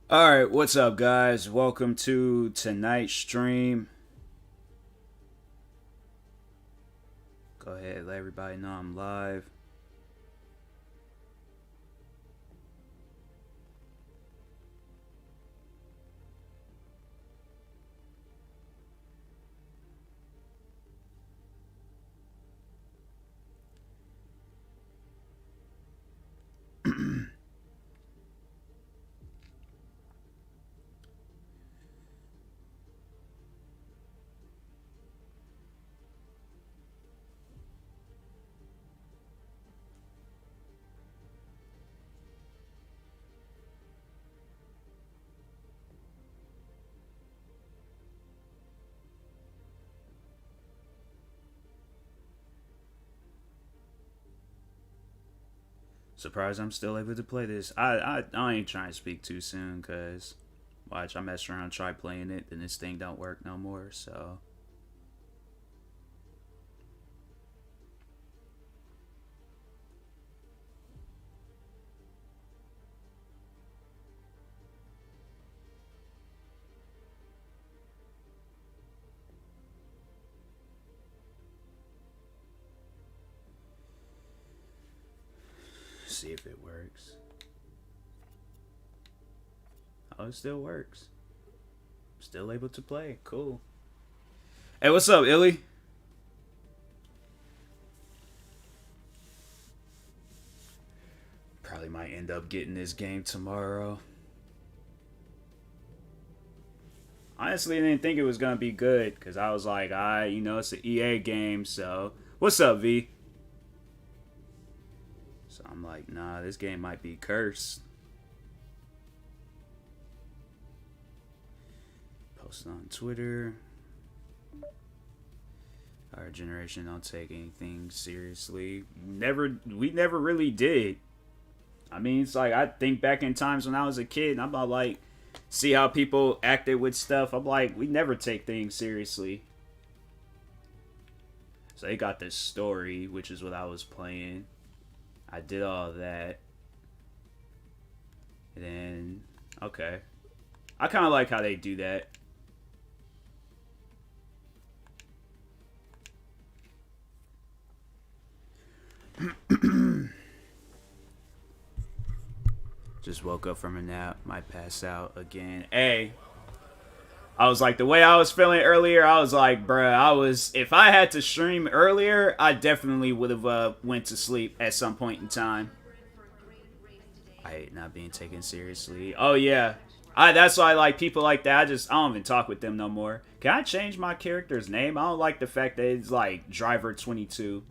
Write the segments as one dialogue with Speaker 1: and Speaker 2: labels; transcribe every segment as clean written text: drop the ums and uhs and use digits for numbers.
Speaker 1: Alright, what's up, guys? Welcome to tonight's stream. Go ahead, let everybody know I'm live. Surprised I'm still able to play this. I ain't trying to speak too soon, cause watch, I mess around, try playing it, then this thing don't work no more. So see if it works. Oh, it still works. Still able to play. Cool. Hey, what's up, Illy? Probably might end up getting this game tomorrow. Honestly, I didn't think it was gonna be good because I was like, it's an EA game. So, what's up, V? So I'm like, nah, this game might be cursed. Posted on Twitter. Our generation don't take anything seriously. We never really did. I mean, it's like I think back in times when I was a kid, and I'm about like, see how people acted with stuff. I'm like, we never take things seriously. So they got this story, which is what I was playing. I did all that. And then, okay. I kind of like how they do that. Just woke up from a nap. Might pass out again. Hey, I was like, the way I was feeling earlier, I was like, bruh, if I had to stream earlier, I definitely would have went to sleep at some point in time. I hate not being taken seriously. Oh yeah, that's why I like people like that. I don't even talk with them no more. Can I change my character's name? I don't like the fact that it's like Driver22.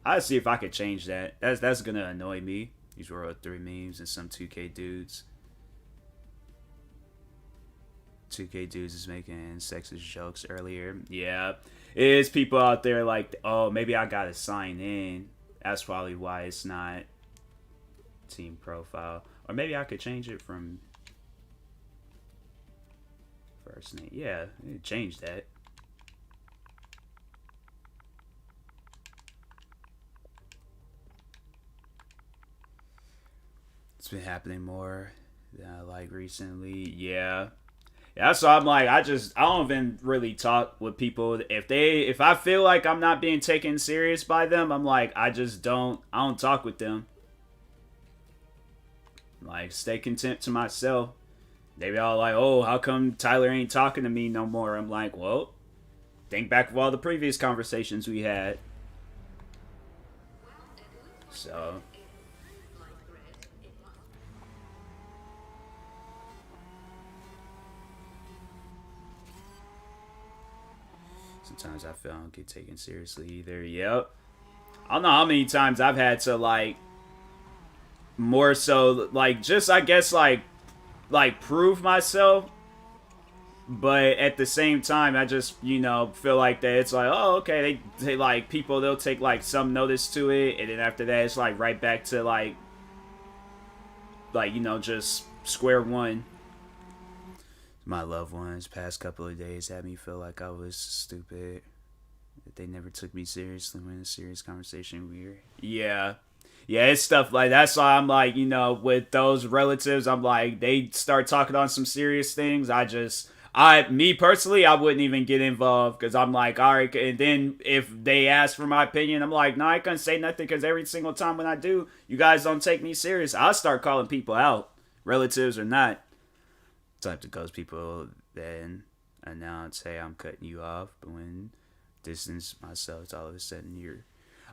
Speaker 1: I'll see if I could change that. That's gonna annoy me. These were 3 memes and some 2K dudes. 2K dudes is making sexist jokes earlier. Yeah, it is people out there like, oh, maybe I gotta sign in. That's probably why it's not team profile. Or maybe I could change it from first name. Yeah, change that. It's been happening more than I like recently. Yeah. Yeah, so I'm like, I don't even really talk with people. If I feel like I'm not being taken serious by them, I'm like, I don't talk with them. Like, stay content to myself. They be all like, oh, how come Tyler ain't talking to me no more? I'm like, well, think back of all the previous conversations we had. So, sometimes I feel I don't get taken seriously either. Yep. I don't know how many times I've had to, like, more so, like, just, I guess, like prove myself, but at the same time I just feel like that it's like, oh, okay, they like people, they'll take like some notice to it, and then after that it's like right back to just square one. My loved ones past couple of days had me feel like I was stupid, that they never took me seriously when in a serious conversation we were. Yeah, Yeah, it's stuff like that's why I'm like, with those relatives, I'm like, they start talking on some serious things. Me personally, I wouldn't even get involved because I'm like, all right. And then if they ask for my opinion, I'm like, no, I couldn't say nothing because every single time when I do, you guys don't take me serious. I'll start calling people out, relatives or not. Type to ghost people then announce, hey, I'm cutting you off, but when distance myself, it's all of a sudden you're.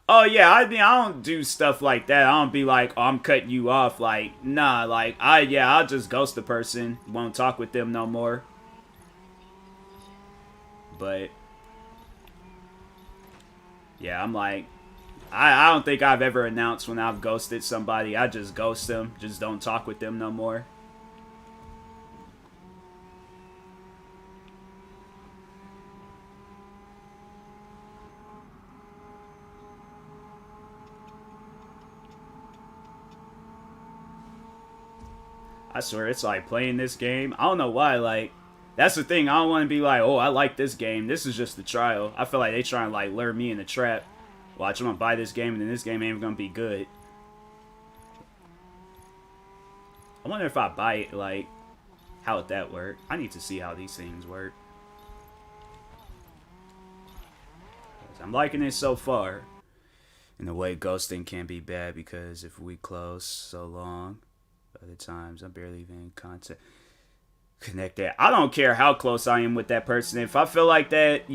Speaker 1: Oh yeah, I mean I don't do stuff like that. I don't be like, oh, I'm cutting you off. Like, nah, like I'll just ghost the person. Won't talk with them no more. But yeah, I'm like, I don't think I've ever announced when I've ghosted somebody. I just ghost them. Just don't talk with them no more. I swear, it's like playing this game. I don't know why. Like, that's the thing. I don't want to be like, oh, I like this game. This is just the trial. I feel like they trying to like lure me in the trap. Watch, I'm gonna buy this game, and then this game ain't gonna be good. I wonder if I buy it, like, how would that work? I need to see how these things work. I'm liking it so far. In a way, ghosting can be bad because if we close so long, other times I'm barely even in contact. Connected. I don't care how close I am with that person. If I feel like that,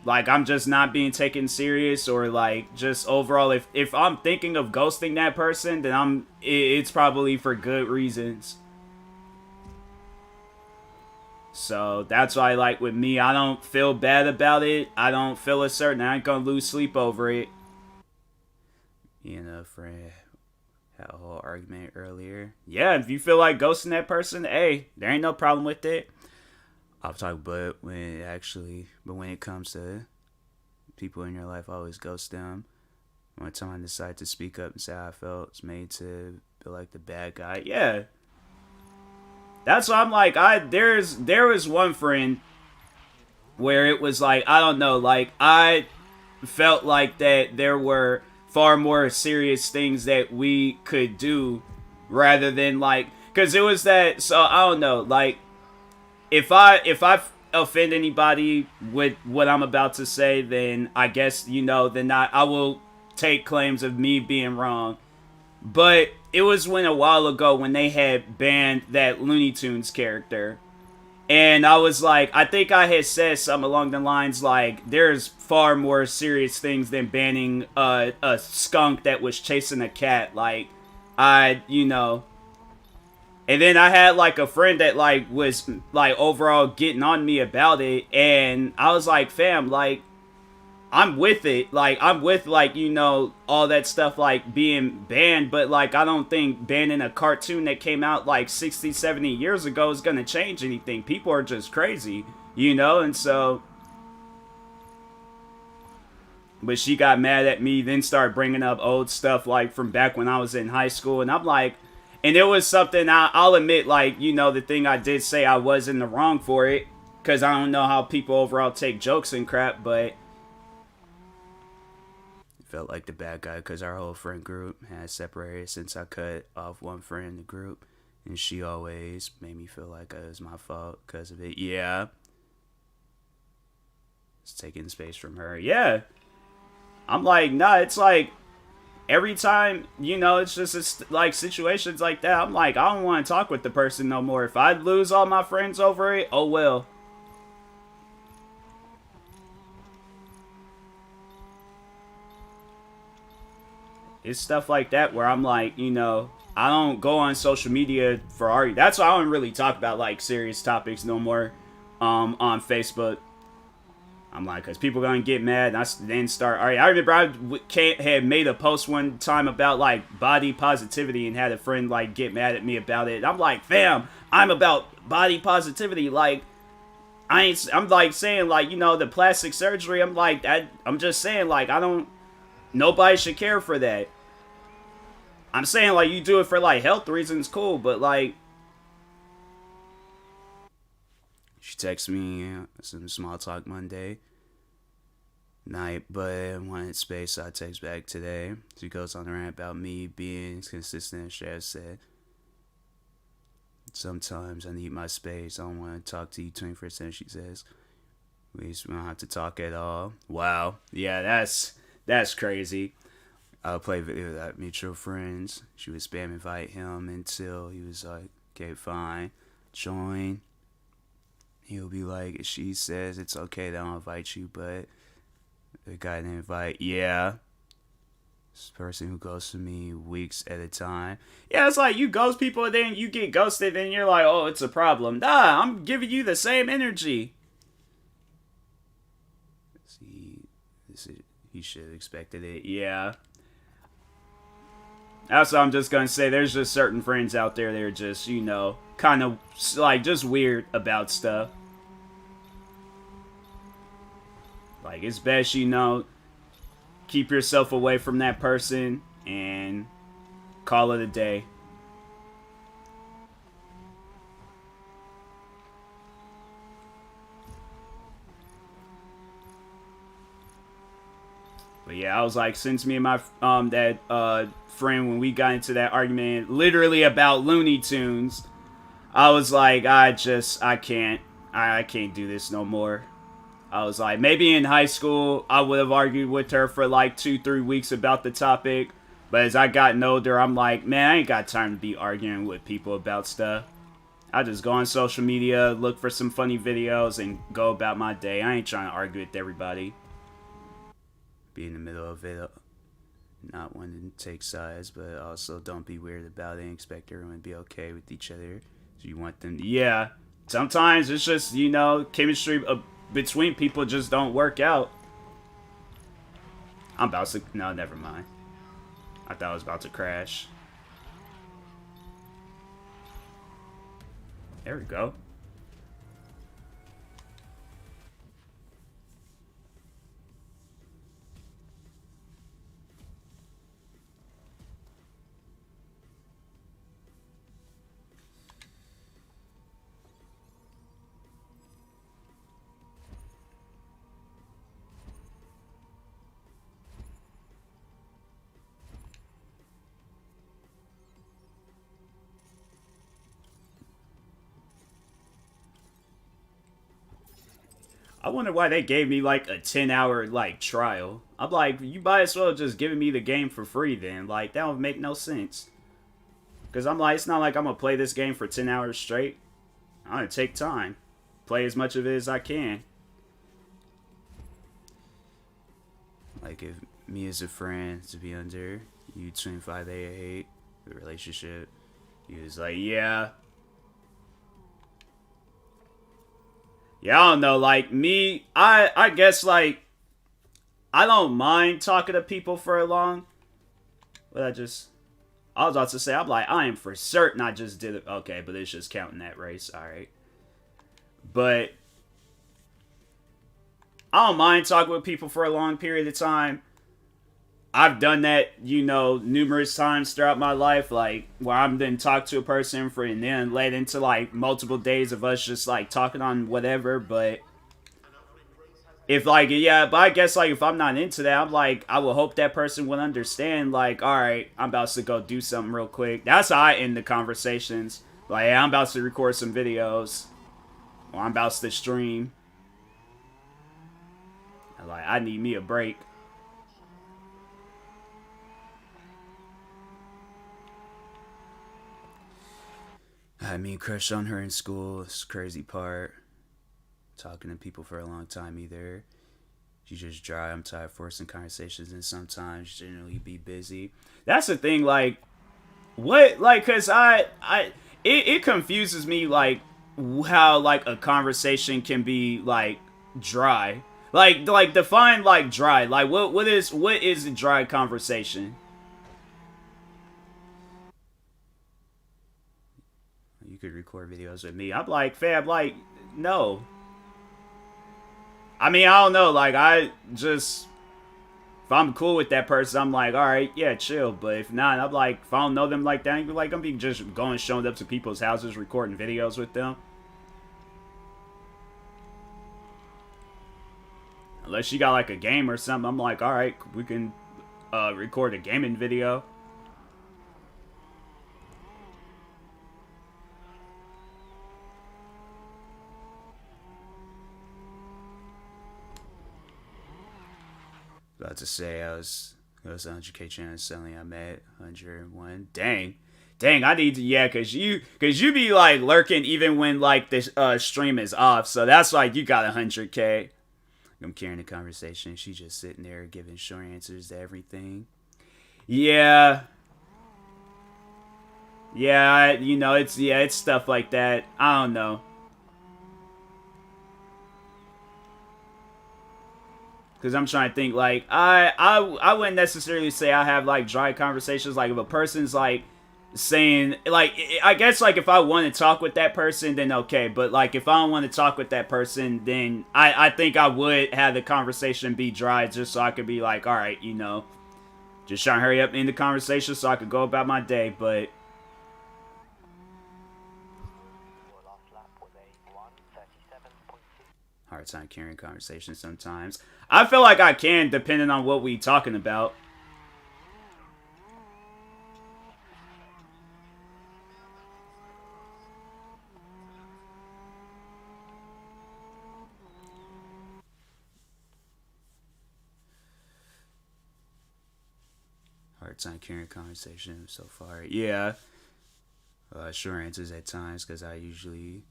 Speaker 1: like I'm just not being taken serious, or like just overall, if I'm thinking of ghosting that person, then it's probably for good reasons. So that's why, like with me, I don't feel bad about it. I don't feel a certain. I ain't gonna lose sleep over it. Friend had a whole argument earlier. Yeah, if you feel like ghosting that person, hey, there ain't no problem with it. I'll talk, but when it comes to people in your life, I always ghost them. One time I decided to speak up and say how I felt, it's made to feel like the bad guy. Yeah, that's why I'm like, there was one friend where it was like, I don't know, like I felt like that there were far more serious things that we could do rather than like, because it was that. So I don't know, like if I offend anybody with what I'm about to say, then I guess then I will take claims of me being wrong. But it was when a while ago when they had banned that Looney Tunes character. And I was like, I think I had said something along the lines like, there's far more serious things than banning a skunk that was chasing a cat. Like, and then I had like a friend that like was like overall getting on me about it. And I was like, fam, like, I'm with it. Like, I'm with, like, all that stuff, like, being banned. But, like, I don't think banning a cartoon that came out, like, 60, 70 years ago is going to change anything. People are just crazy, And so... But she got mad at me, then started bringing up old stuff, like, from back when I was in high school. And I'm like... And it was something, I'll admit, like, the thing I did say, I was in the wrong for it. Because I don't know how people overall take jokes and crap, but... Felt like the bad guy because our whole friend group has separated since I cut off one friend in the group, and she always made me feel like it was my fault because of it. Yeah, it's taking space from her. Yeah, I'm like, nah. It's like every time, it's like situations like that. I'm like, I don't want to talk with the person no more. If I lose all my friends over it, oh well. It's stuff like that where I'm like, I don't go on social media for arguing. That's why I don't really talk about like serious topics no more on Facebook. I'm like, because people gonna get mad, and I then start. All right, I remember I had made a post one time about like body positivity, and had a friend like get mad at me about it. And I'm like, fam, I'm about body positivity. Like, I'm like saying like the plastic surgery. I'm like, I'm just saying like I don't. Nobody should care for that. I'm saying, like, you do it for, like, health reasons, cool, but, like... She texted me some small talk Monday. night, but wanted space, so I text back today. She goes on a rant about me being consistent, as Chef said. Sometimes I need my space. I don't want to talk to you 24/7, she says. We don't have to talk at all. Wow. Yeah, that's crazy. I'll play video with that mutual friends. She would spam invite him until he was like, okay, fine. Join. He'll be like, she says it's okay that I'll invite you, but the guy didn't invite. Yeah. This person who ghosts me weeks at a time. Yeah, it's like you ghost people and then you get ghosted and you're like, oh, it's a problem. Nah, I'm giving you the same energy. See, he should have expected it. Yeah. That's what I'm just gonna say. There's just certain friends out there that are just, you know, kind of like just weird about stuff. Like, it's best, you know, keep yourself away from that person and call it a day. But yeah, I was like, since me and my friend, when we got into that argument literally about Looney Tunes, I was like, I can't do this no more. I was like, maybe in high school I would have argued with her for like 2-3 weeks about the topic, but as I gotten older, I'm like, man, I ain't got time to be arguing with people about stuff. I just go on social media, look for some funny videos, and go about my day. I ain't trying to argue with everybody. Be in the middle of it, not wanting to take sides, but also don't be weird about it and expect everyone to be okay with each other. So you want them to, yeah. Sometimes it's just, you know, chemistry between people just don't work out. I'm about to, no, never mind. I thought I was about to crash. There we go. I wonder why they gave me like a 10-hour like trial. I'm like, you might as well just giving me the game for free then. Like, that would make no sense. Because I'm like, it's not like I'm going to play this game for 10 hours straight. I'm going to take time. Play as much of it as I can. Like, if me as a friend to be under you 25A8, the relationship, he was like, yeah. Yeah, I don't know, like, me, I guess, like, I don't mind talking to people for long. But I was about to say, I'm like, I am for certain I just did it. Okay, but it's just counting that race, alright. But I don't mind talking with people for a long period of time. I've done that, you know, numerous times throughout my life, like, where I'm then talk to a person for, and then led into, like, multiple days of us just, like, talking on whatever, but if, like, yeah, but I guess, like, if I'm not into that, I'm like, I would hope that person would understand, like, alright, I'm about to go do something real quick. That's how I end the conversations. Like, hey, I'm about to record some videos, or I'm about to stream. Like, I need me a break. I had me a crush on her in school. It's the crazy part. Talking to people for a long time either. She's just dry. I'm tired of forcing conversations, and sometimes generally be busy. That's the thing, like, what, like, cause it confuses me, like, how, like, a conversation can be, like, dry. Like, define, like, dry. Like, what is a dry conversation? You could record videos with me. I'm like, fam, like, no. I mean, I don't know. Like, I just, if I'm cool with that person, I'm like, all right, yeah, chill. But if not, I'm like, if I don't know them like that, I'm like, I'm be just going, showing up to people's houses, recording videos with them. Unless you got like a game or something, I'm like, all right, we can record a gaming video. About to say I was 100k chance suddenly I'm at 101. Dang, I need to, yeah, cause you be like lurking even when like the stream is off, so that's like you got 100k. I'm carrying the conversation. She's just sitting there giving short answers to everything. Yeah. Yeah, you know, it's stuff like that. I don't know. Because I'm trying to think, like, I wouldn't necessarily say I have, like, dry conversations. Like, if a person's, like, saying, like, I guess, like, if I want to talk with that person, then okay. But, like, if I don't want to talk with that person, then I think I would have the conversation be dry just so I could be like, all right, you know, just trying to hurry up in the conversation so I could go about my day. But hard time carrying conversations sometimes. I feel like I can, depending on what we talking about. Hard time carrying conversation so far. Yeah. Short answers at times because I usually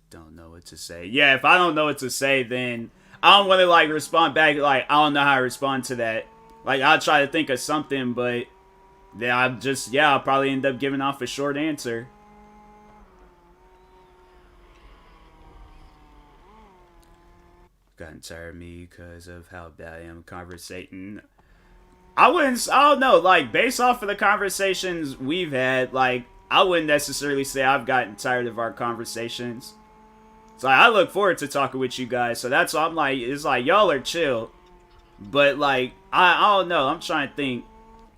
Speaker 1: don't know what to say. Yeah, if I don't know what to say, then I don't want to like respond back. Like, I don't know how to respond to that. Like, I'll try to think of something, but then I'll probably end up giving off a short answer. Gotten tired of me because of how bad I am conversating. I don't know, like, based off of the conversations we've had, like, I wouldn't necessarily say I've gotten tired of our conversations. So I look forward to talking with you guys. So that's why I'm like, it's like y'all are chill. But like, I don't know. I'm trying to think.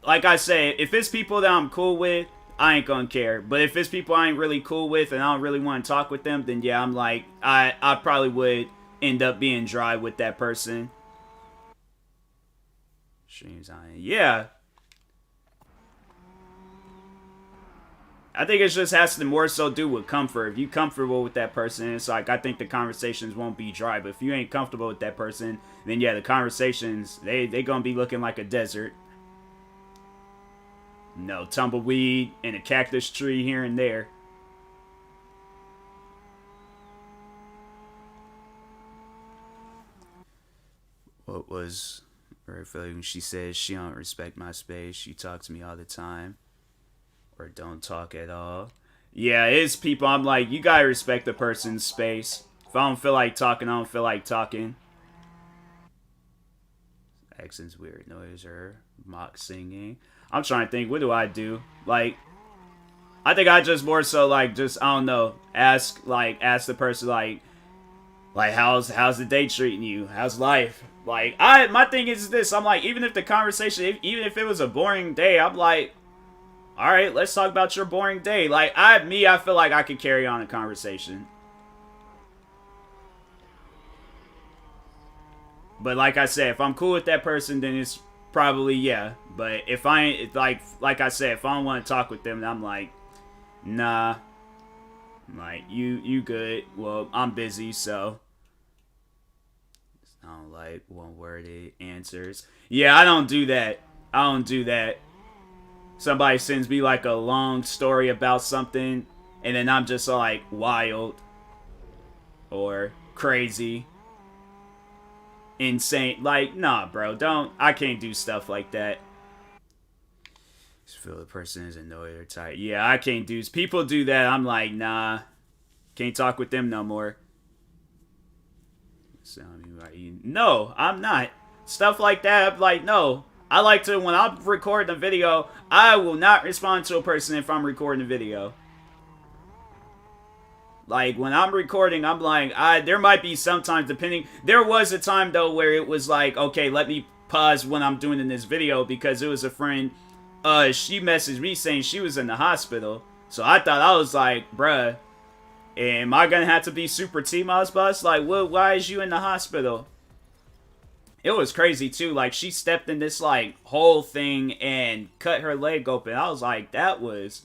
Speaker 1: Like I say, if it's people that I'm cool with, I ain't gonna care. But if it's people I ain't really cool with and I don't really want to talk with them, then yeah, I'm like, I probably would end up being dry with that person. Streams on it. Yeah. I think it just has to more so do with comfort. If you comfortable with that person, it's like I think the conversations won't be dry. But if you ain't comfortable with that person, then yeah, the conversations they gonna be looking like a desert. No tumbleweed and a cactus tree here and there. What was her feeling? She says she don't respect my space. She talks to me all the time. Or don't talk at all. Yeah, it's people I'm like, you gotta respect the person's space. If I don't feel like talking, I don't feel like talking. Accent's weird noise or mock singing. I'm trying to think, what do I do? Like, I think I just more so like, just, I don't know, ask the person like how's the day treating you? How's life? Like, my thing is this, I'm like, even if the conversation, even if it was a boring day, I'm like, all right, let's talk about your boring day. Like, I feel like I could carry on a conversation. But like I said, if I'm cool with that person, then it's probably, yeah. But if I ain't, like I said, if I don't want to talk with them, then I'm like, nah. Like, you good. Well, I'm busy, so. I don't like one-worded answers. Yeah, I don't do that. Somebody sends me like a long story about something, and then I'm just like wild or crazy, insane. Like, nah, bro, I can't do stuff like that. Just feel the person is annoyed or tired. Yeah, I can't do. People do that. I'm like, nah, can't talk with them no more. No, I'm not. Stuff like that, I'm like, no. I like to, when I'm recording a video, I will not respond to a person if I'm recording a video. Like, when I'm recording, I'm like, there might be sometimes, depending, there was a time, though, where it was like, okay, let me pause when I'm doing in this video, because it was a friend, she messaged me saying she was in the hospital, so I thought, I was like, bruh, am I gonna have to be super TMossBoss? Like, why is you in the hospital? it was crazy too. Like she stepped in this like whole thing and cut her leg open. I was like, I was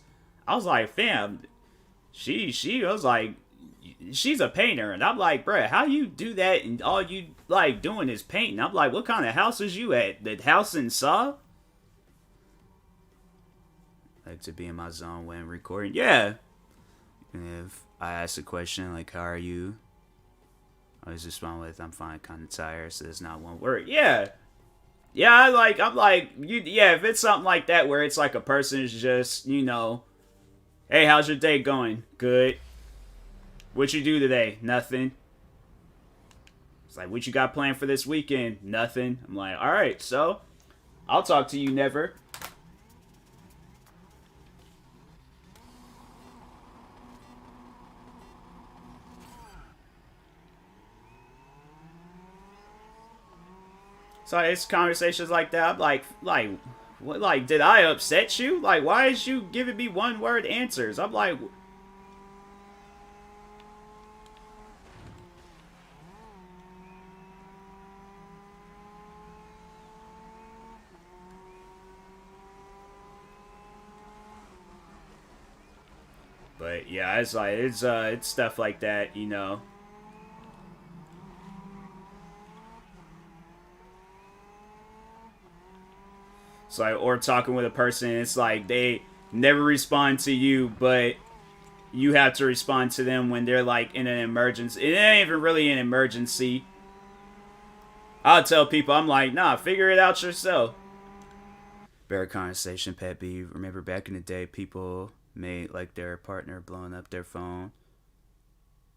Speaker 1: like, fam, she was like, she's a painter, and I'm like, bruh, how you do that and all you like doing is painting? I'm like, what kind of house is you at? The house in Saw? Like to be in my zone when recording. Yeah. And if I ask a question like, how are you? I always respond with, I'm fine, kind of tired, so there's not one word. Yeah. Yeah, I'm like, yeah, if it's something like that where it's like a person's just, hey, how's your day going? Good. What you do today? Nothing. It's like, what you got planned for this weekend? Nothing. I'm like, all right, so I'll talk to you never. So it's conversations like that. I'm like, what? Like, did I upset you? Like, why is you giving me one word answers? I'm like, but yeah, it's like it's stuff like that. It's like, or talking with a person, it's like they never respond to you, but you have to respond to them when they're like in an emergency. It ain't even really an emergency. I'll tell people, I'm like, nah, figure it out yourself. Better conversation, Pet B. Remember back in the day, people made like their partner blowing up their phone.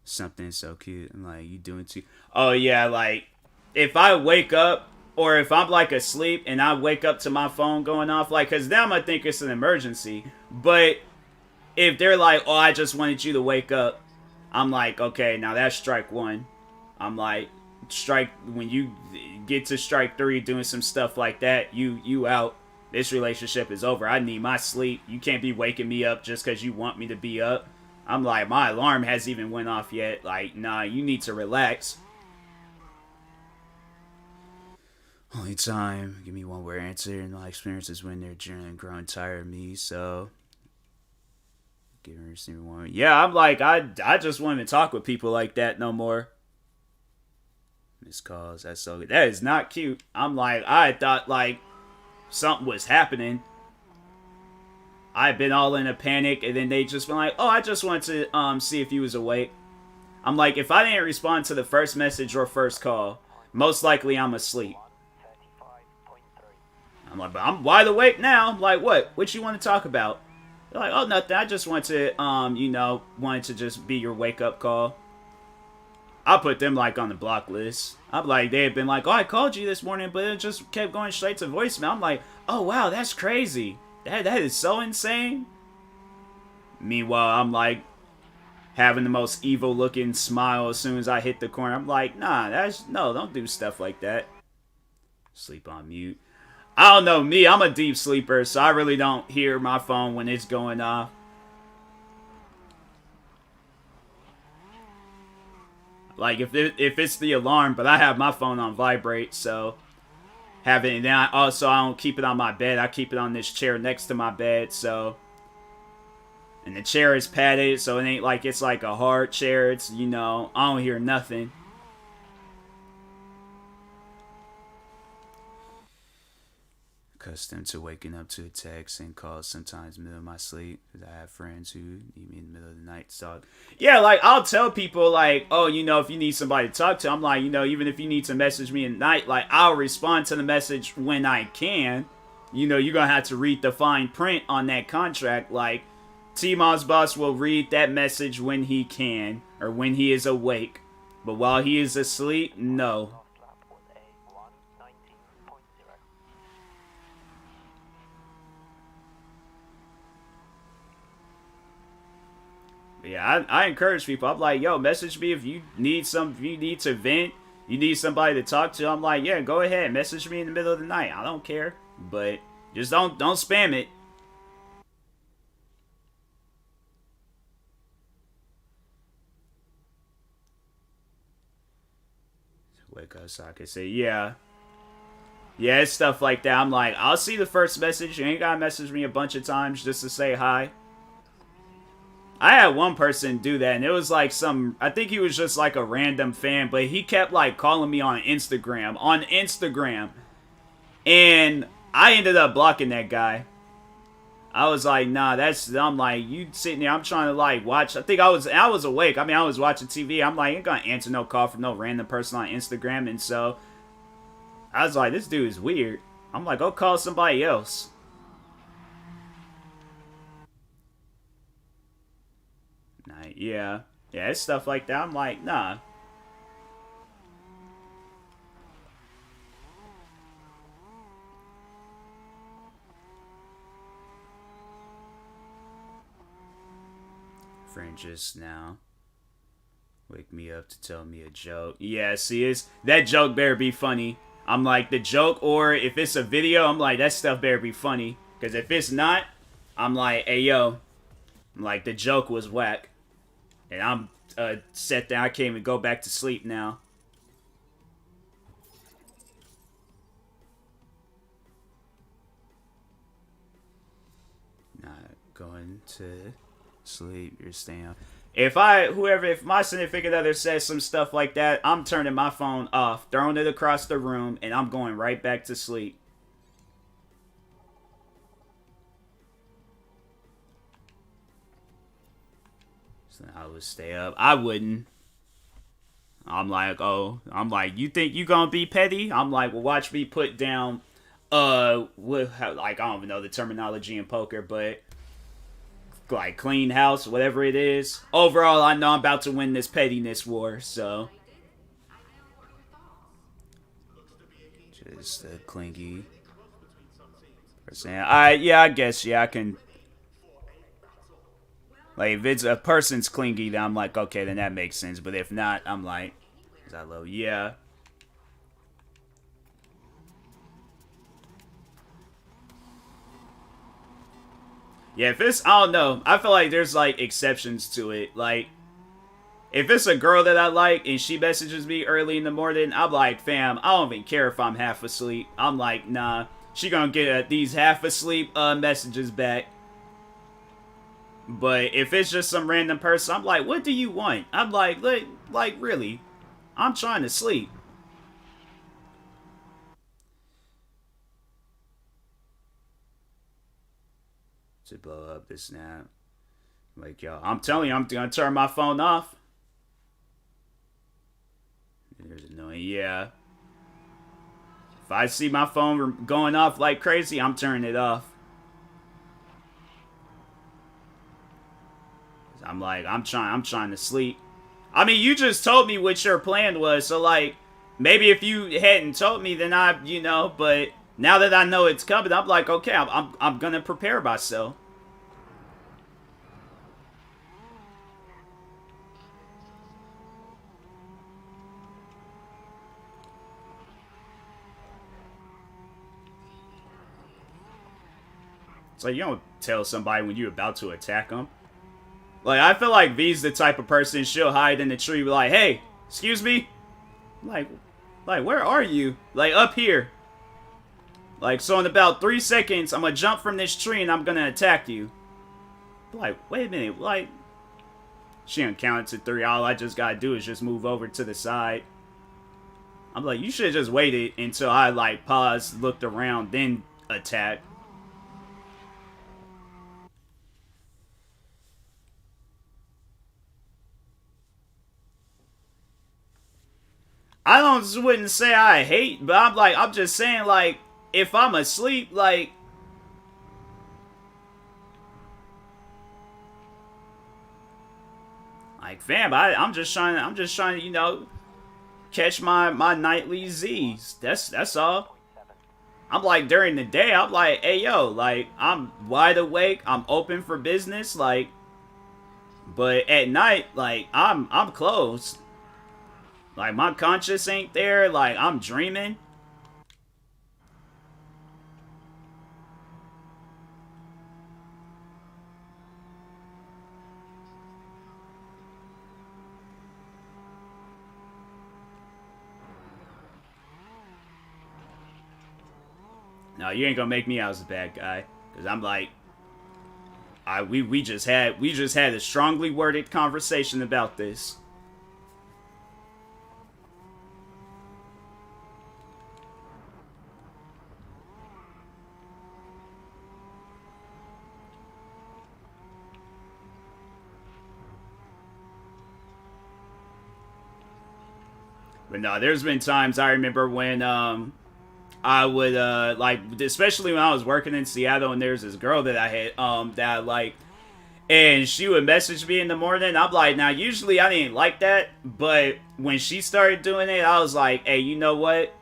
Speaker 1: Something so cute. And like, you doing too. Oh, yeah, like, if I wake up or if I'm like asleep and I wake up to my phone going off, like, because now I think it's an emergency. But if they're like, oh, I just wanted you to wake up, I'm like, okay, now that's strike one. I'm like, strike, when you get to strike three doing some stuff like that, you out. This relationship is over. I need my sleep. You can't be waking me up just because you want me to be up. I'm like, my alarm hasn't even went off yet. Like, nah, you need to relax. Only time, give me one word answer, and my experience is when they're generally growing tired of me, so giving receiving one. Yeah, I'm like, I just want to talk with people like that no more. Missed calls, that's so good. That is not cute. I'm like, I thought like something was happening. I've been all in a panic, and then they just been like, oh, I just wanted to see if you was awake. I'm like, if I didn't respond to the first message or first call, most likely I'm asleep. I'm like, but I'm wide awake now. I'm like, what? What you want to talk about? They're like, oh, nothing. I just want to, wanted to just be your wake up call. I'll put them like on the block list. I'm like, they had been like, oh, I called you this morning, but it just kept going straight to voicemail. I'm like, oh, wow, that's crazy. That is so insane. Meanwhile, I'm like having the most evil looking smile as soon as I hit the corner. I'm like, nah, don't do stuff like that. Sleep on mute. I don't know, me, I'm a deep sleeper, so I really don't hear my phone when it's going off. Like, if it's the alarm, but I have my phone on vibrate, so having it, then I don't keep it on my bed. I keep it on this chair next to my bed, so. And the chair is padded, so it ain't like it's like a hard chair. It's, I don't hear nothing. Accustomed to waking up to a text and calls sometimes in the middle of my sleep. Because I have friends who need me in the middle of the night to talk. Yeah, like, I'll tell people, like, oh, if you need somebody to talk to, I'm like, even if you need to message me at night, like, I'll respond to the message when I can. You're going to have to read the fine print on that contract. Like, TMossBoss will read that message when he can, or when he is awake. But while he is asleep, no. Yeah, I encourage people. I'm like, yo, message me if you need to vent, you need somebody to talk to. I'm like, yeah, go ahead, message me in the middle of the night. I don't care, but just don't spam it. Wake up so I can say, yeah. Yeah, it's stuff like that. I'm like, I'll see the first message. You ain't gotta message me a bunch of times just to say hi. I had one person do that, and it was like I think he was just like a random fan, but he kept like calling me on Instagram. And I ended up blocking that guy. I was like, nah, I'm like, you sitting there, I'm trying to like watch. I think I was awake. I mean, I was watching TV. I'm like, I ain't gonna answer no call from no random person on Instagram. And so I was like, this dude is weird. I'm like, go call somebody else. Nah, yeah. Yeah, it's stuff like that. I'm like, nah. Friend just now wake me up to tell me a joke. Yeah, see, that joke better be funny. I'm like, the joke, or if it's a video, I'm like, that stuff better be funny. Because if it's not, I'm like, hey, yo. I'm like, the joke was whack. And I'm set down. I can't even go back to sleep now. Not going to sleep. You're staying. If my significant other says some stuff like that, I'm turning my phone off, throwing it across the room, and I'm going right back to sleep. So I would stay up. I wouldn't. I'm like, you think you gonna be petty? I'm like, well, watch me put down, like, I don't even know the terminology in poker, but like clean house, whatever it is. Overall, I know I'm about to win this pettiness war, so just a clingy person. I guess, yeah, I can. Like, if it's a person's clingy, then I'm like, okay, then that makes sense. But if not, I'm like, is that low? Yeah. Yeah, if it's, I don't know. I feel like there's, like, exceptions to it. Like, if it's a girl that I like and she messages me early in the morning, I'm like, fam, I don't even care if I'm half asleep. I'm like, nah, she gonna get these half asleep messages back. But if it's just some random person, I'm like, what do you want? I'm like really? I'm trying to sleep. To blow up this snap. Like, yo, I'm telling you, I'm gonna turn my phone off. There's annoying. Yeah. If I see my phone going off like crazy, I'm turning it off. I'm like, I'm trying to sleep. I mean, you just told me what your plan was, so like, maybe if you hadn't told me, then but now that I know it's coming, I'm like, okay, I'm gonna prepare myself. It's like, you don't tell somebody when you're about to attack them. Like, I feel like V's the type of person, she'll hide in the tree, be like, hey, excuse me? Like, where are you? Like, up here. Like, so in about 3 seconds, I'm gonna jump from this tree and I'm gonna attack you. Like, wait a minute, like, she didn't count it to 3. All I just gotta do is just move over to the side. I'm like, you should have just waited until I, like, paused, looked around, then attack. Wouldn't say I hate, but I'm just saying, like, if I'm asleep, like, fam, I'm just trying to, catch my nightly Z's. That's all. I'm like, during the day, I'm like, hey, yo, like, I'm wide awake, I'm open for business, like, but at night, like, I'm closed. Like, my conscience ain't there, like, I'm dreaming. No, you ain't gonna make me out as a bad guy. Cause I'm like, we just had a strongly worded conversation about this. But no, there's been times I remember when I would like, especially when I was working in Seattle, and there's this girl that I had that I like, and she would message me in the morning. I'm like, now usually I didn't like that, but when she started doing it, I was like, hey, you know what?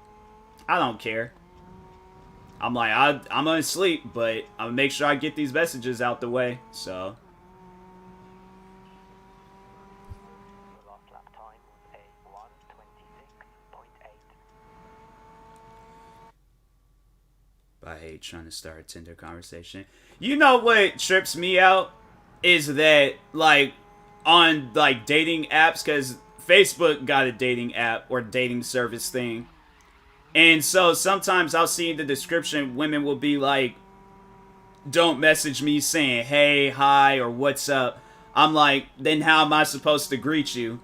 Speaker 1: I don't care. I'm like, I'm gonna sleep, but I'm gonna make sure I get these messages out the way. So. I hate trying to start a Tinder conversation. You know what trips me out is that, like, on like dating apps, because Facebook got a dating app or dating service thing, and so sometimes I'll see in the description women will be like, "Don't message me saying hey, hi, or what's up." I'm like, then how am I supposed to greet you?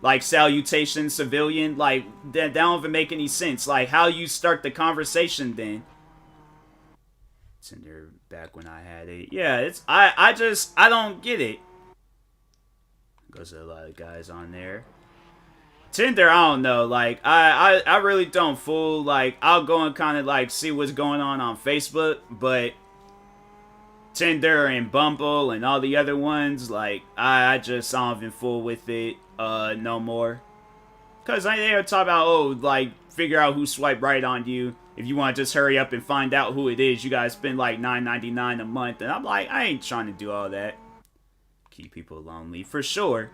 Speaker 1: Like, salutation, civilian? Like, that don't even make any sense. Like, how you start the conversation then? Tinder back when I had it. Yeah, it's I don't get it. Goes to a lot of guys on there. Tinder, I don't know. Like I really don't fool. Like I'll go and kind of like see what's going on Facebook, but Tinder and Bumble and all the other ones, like I just don't even fool with it no more. Cause they are talking about like figure out who swiped right on you. If you want to just hurry up and find out who it is, you gotta spend like $9.99 a month. And I'm like, I ain't trying to do all that. Keep people lonely for sure.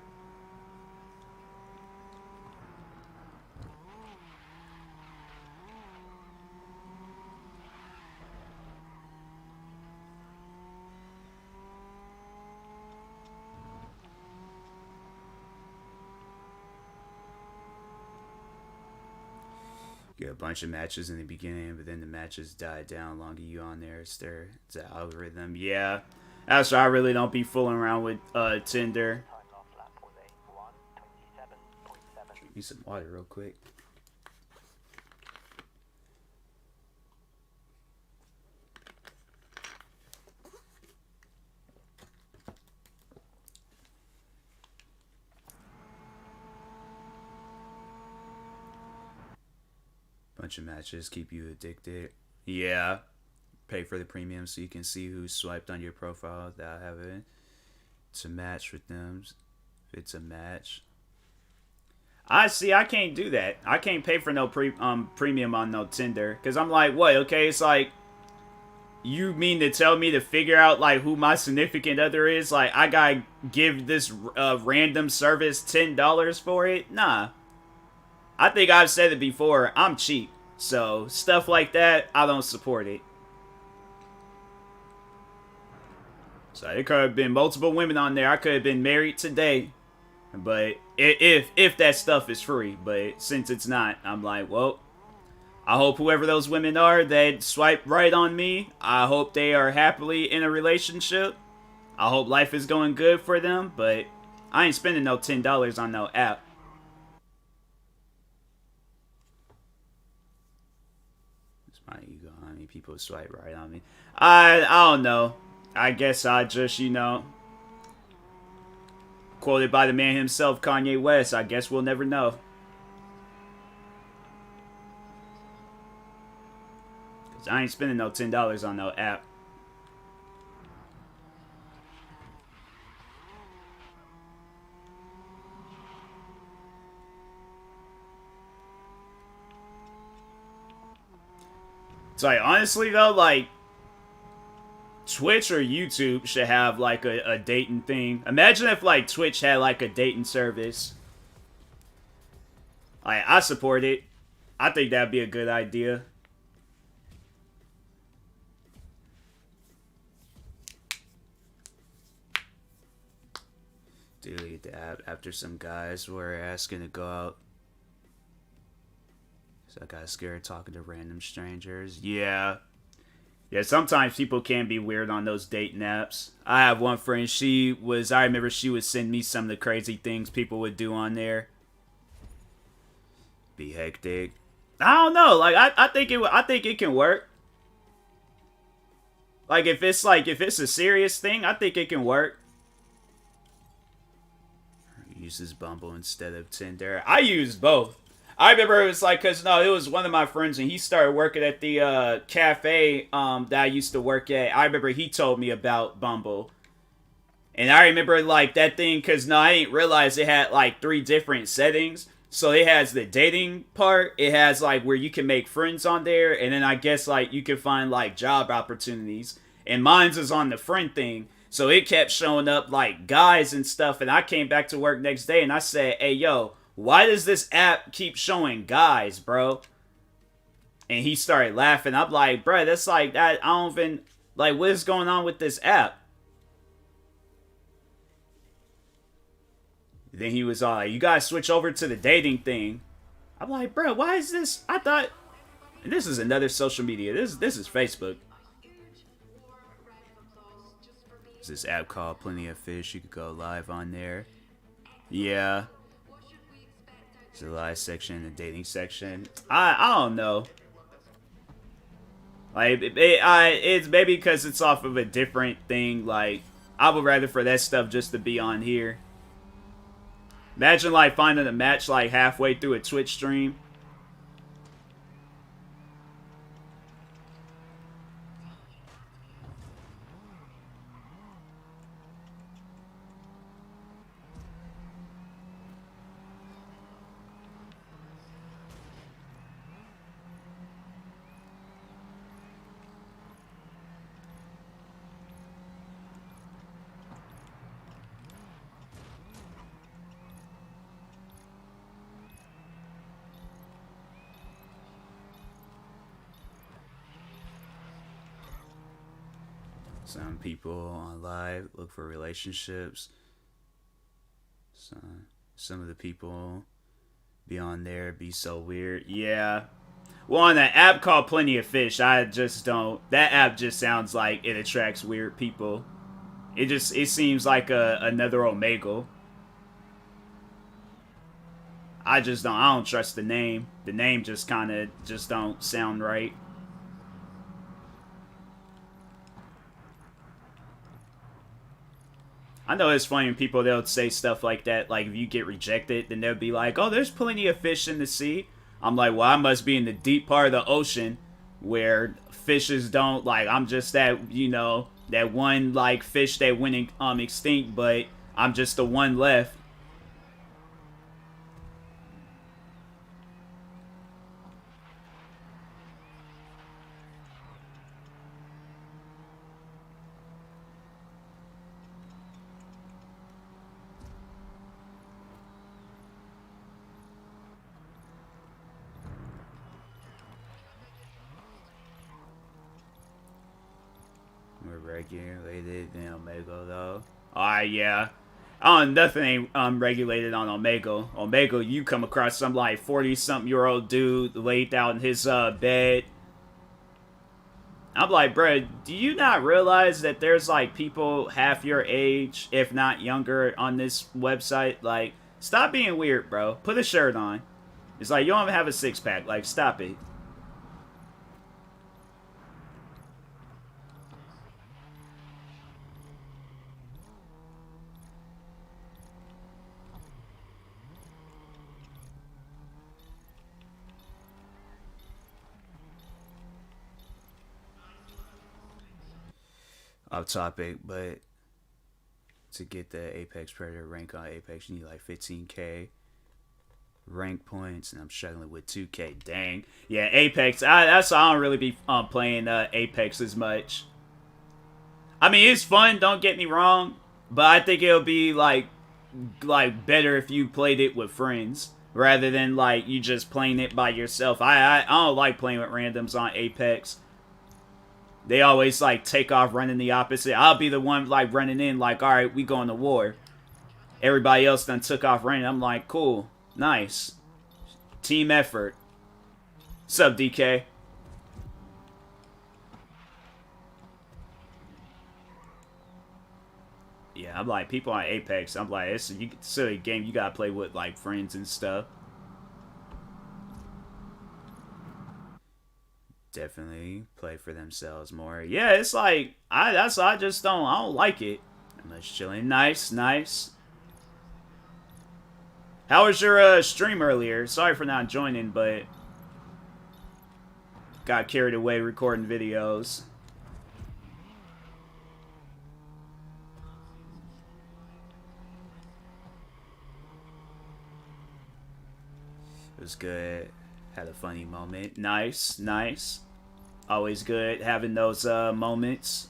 Speaker 1: Get a bunch of matches in the beginning, but then the matches die down. Longer you on there, it's the algorithm. Yeah, that's why I really don't be fooling around with Tinder. Drink me some water real quick. Bunch of matches keep you addicted. Yeah. Pay for the premium so you can see who swiped on your profile without having to match with them. If it's a match. I see. I can't do that. I can't pay for no premium on no Tinder because I'm like, what? Okay, it's like you mean to tell me to figure out like who my significant other is? Like I gotta give this random service $10 for it? Nah. I think I've said it before. I'm cheap. So, stuff like that, I don't support it. So, there could have been multiple women on there. I could have been married today. But, if that stuff is free. But, since it's not, I'm like, well, I hope whoever those women are that swipe right on me, I hope they are happily in a relationship. I hope life is going good for them. But, I ain't spending no $10 on no app. My ego. I mean, people swipe right on me. I don't know. I guess I just, quoted by the man himself, Kanye West. I guess we'll never know. Cause I ain't spending no $10 on no app. So, like, honestly though, like Twitch or YouTube should have like a dating thing. Imagine if like Twitch had like a dating service. I support it. I think that'd be a good idea. Delete the app after some guys were asking to go out. So I got scared talking to random strangers. Yeah. Yeah, sometimes people can be weird on those dating apps. I have one friend, I remember she would send me some of the crazy things people would do on there. Be hectic. I don't know, like, I think it can work. Like, if it's a serious thing, I think it can work. Uses Bumble instead of Tinder. I use both. I remember it was like, cause no, it was one of my friends and he started working at the cafe that I used to work at. I remember he told me about Bumble. And I remember like that thing, cause no, I didn't realize it had like 3 different settings. So it has the dating part, it has like where you can make friends on there, and then I guess like you can find like job opportunities. And mine's is on the friend thing. So it kept showing up like guys and stuff, and I came back to work next day and I said, hey yo, why does this app keep showing guys, bro? And he started laughing. I'm like, bro, that's like that. I don't even like what is going on with this app. Then he was all like, you guys switch over to the dating thing. I'm like, bro, why is this? I thought, and this is another social media. This is Facebook. There's this app called Plenty of Fish. You could go live on there. Yeah. There's a live section, the dating section. I don't know. Like it's maybe because it's off of a different thing. Like I would rather for that stuff just to be on here. Imagine like finding a match like halfway through a Twitch stream. Some people on live look for relationships. Some of the people be on there be so weird. Yeah. Well, on that app called Plenty of Fish, I just don't. That app just sounds like it attracts weird people. It seems like another Omegle. I don't trust the name. The name just kind of just don't sound right. I know it's funny when people, they'll say stuff like that, like if you get rejected, then they'll be like, oh, there's plenty of fish in the sea. I'm like, well, I must be in the deep part of the ocean where fishes don't, like, I'm just that, you know, that one, like, fish that went extinct, but I'm just the one left. We're regulated in Omegle, though. Alright, yeah. Nothing ain't regulated on Omegle. Omegle, you come across some like 40-something-year-old dude laid out in his bed. I'm like, bro, do you not realize that there's like people half your age, if not younger, on this website? Like, stop being weird, bro. Put a shirt on. It's like you don't even have a 6-pack. Like, stop it. Off topic, but to get the Apex Predator rank on Apex, you need like 15k rank points, and I'm struggling with 2k. Dang. Yeah, Apex. I don't really be playing Apex as much. I mean, it's fun. Don't get me wrong, but I think it'll be like better if you played it with friends rather than like you just playing it by yourself. I don't like playing with randoms on Apex. They always, like, take off running the opposite. I'll be the one, like, running in, like, alright, we going to war. Everybody else done took off running. I'm like, cool. Nice. Team effort. What's up, DK? I'm like, people on Apex, I'm like, it's a silly game you gotta play with, like, friends and stuff. Definitely play for themselves more. Yeah, it's like, I just don't like it. I'm just chilling. Nice, nice. How was your stream earlier? Sorry for not joining, but got carried away recording videos. It was good. Had a funny moment. Nice, nice. Always good having those moments.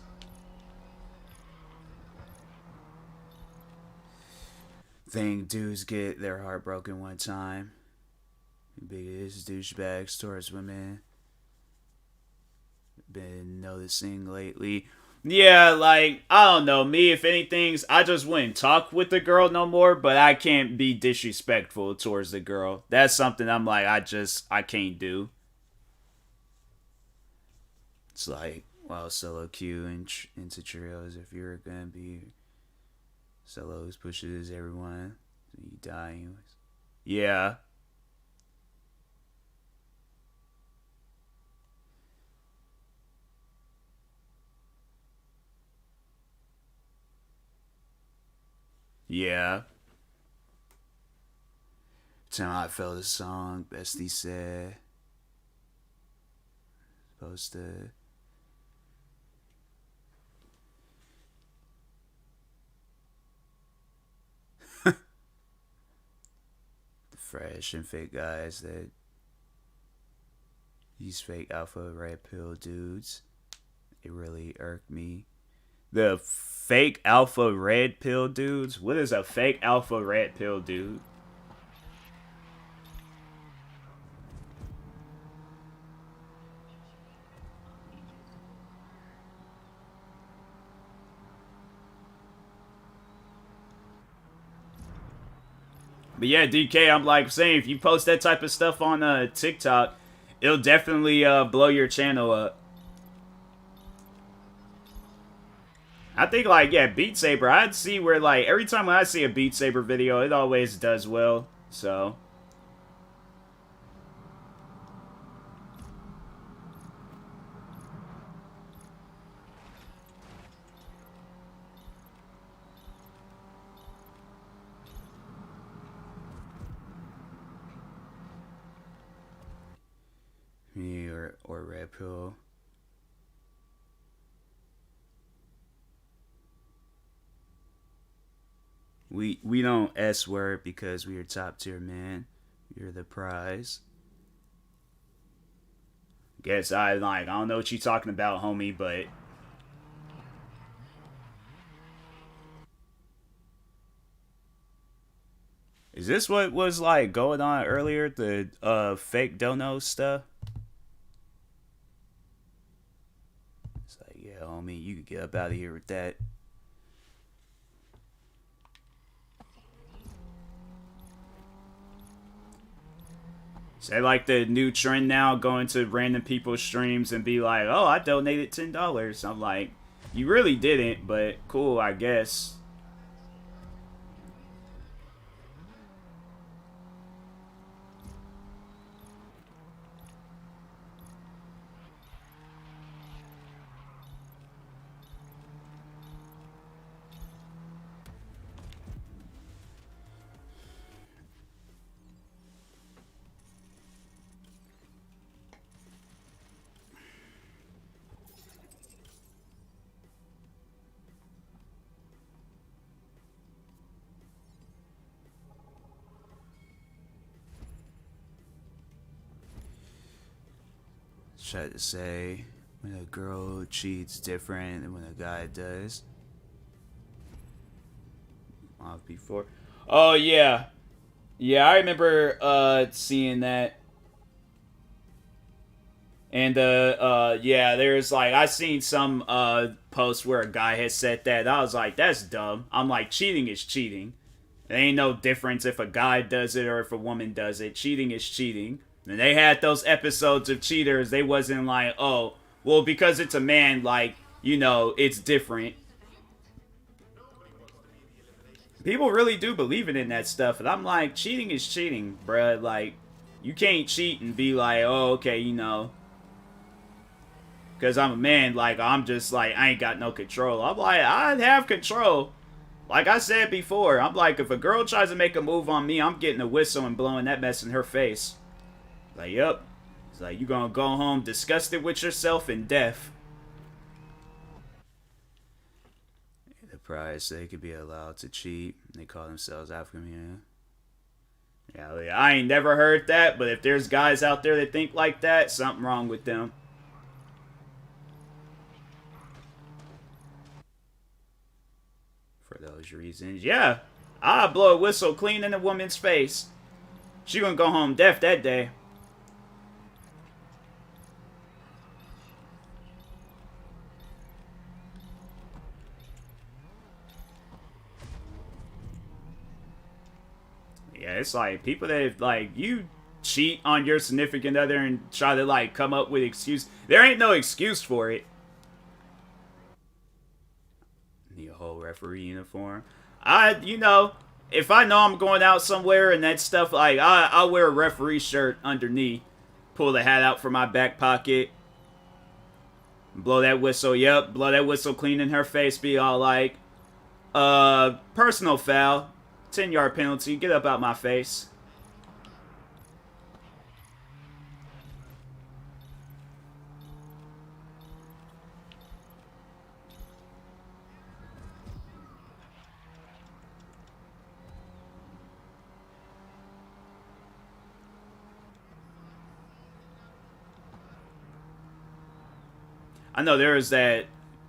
Speaker 1: Thing dudes get their heart broken one time. Biggest douchebags towards women. Been noticing lately. Yeah, like, I don't know. Me, if anything, I just wouldn't talk with the girl no more, but I can't be disrespectful towards the girl. That's something I'm like, I can't do. It's like, well, solo queue into trios. If you're gonna be solos, pushes everyone, you die anyways. Yeah. Yeah. Time I felt the song, Bestie said. Supposed to. The fresh and fake guys that. These fake alpha red pill dudes. It really irked me. The fake alpha red pill dudes? What is a fake alpha red pill dude? But yeah, DK, I'm like saying, if you post that type of stuff on TikTok, it'll definitely blow your channel up. I think, like, yeah, Beat Saber, I'd see where, like, every time when I see a Beat Saber video, it always does well, so. Me or Red Pill. We don't S word because we are top tier, man. You're the prize. Guess I don't know what you talking about, homie, but is this what was like going on earlier? The fake dono stuff? It's like, yeah, homie, you could get up out of here with that. Is that like the new trend now, going to random people's streams and be like, oh, I donated $10. I'm like, you really didn't, but cool, I guess. Try to say when a girl cheats different than when a guy does. Off before. Oh yeah, yeah, I remember seeing that. And yeah, there's like I seen some post where a guy had said that. I was like, that's dumb. I'm like, cheating is cheating. There ain't no difference if a guy does it or if a woman does it. Cheating is cheating. And they had those episodes of cheaters. They wasn't like, oh, well, because it's a man, like, you know, it's different. People really do believe in that stuff, and I'm like, cheating is cheating, bruh. Like, you can't cheat and be like, oh, okay, you know, because I'm a man, like, I'm just like, I ain't got no control. I'm like, I have control. Like I said before, I'm like, if a girl tries to make a move on me, I'm getting a whistle and blowing that mess in her face. Like, yep. It's like, you gonna go home disgusted with yourself and deaf. The prize, they could be allowed to cheat. They call themselves African American. Yeah, I ain't never heard that, but if there's guys out there that think like that, something wrong with them. For those reasons, yeah. I'll blow a whistle clean in a woman's face. She gonna go home deaf that day. Yeah, it's like people that like you cheat on your significant other and try to like come up with excuse. There ain't no excuse for it. Need a whole referee uniform. You know, if I know I'm going out somewhere and that stuff, like I'll wear a referee shirt underneath. Pull the hat out from my back pocket. Blow that whistle. Yep, blow that whistle clean in her face. Be all like, personal foul, 10-yard penalty. Get up out my face. I know there is that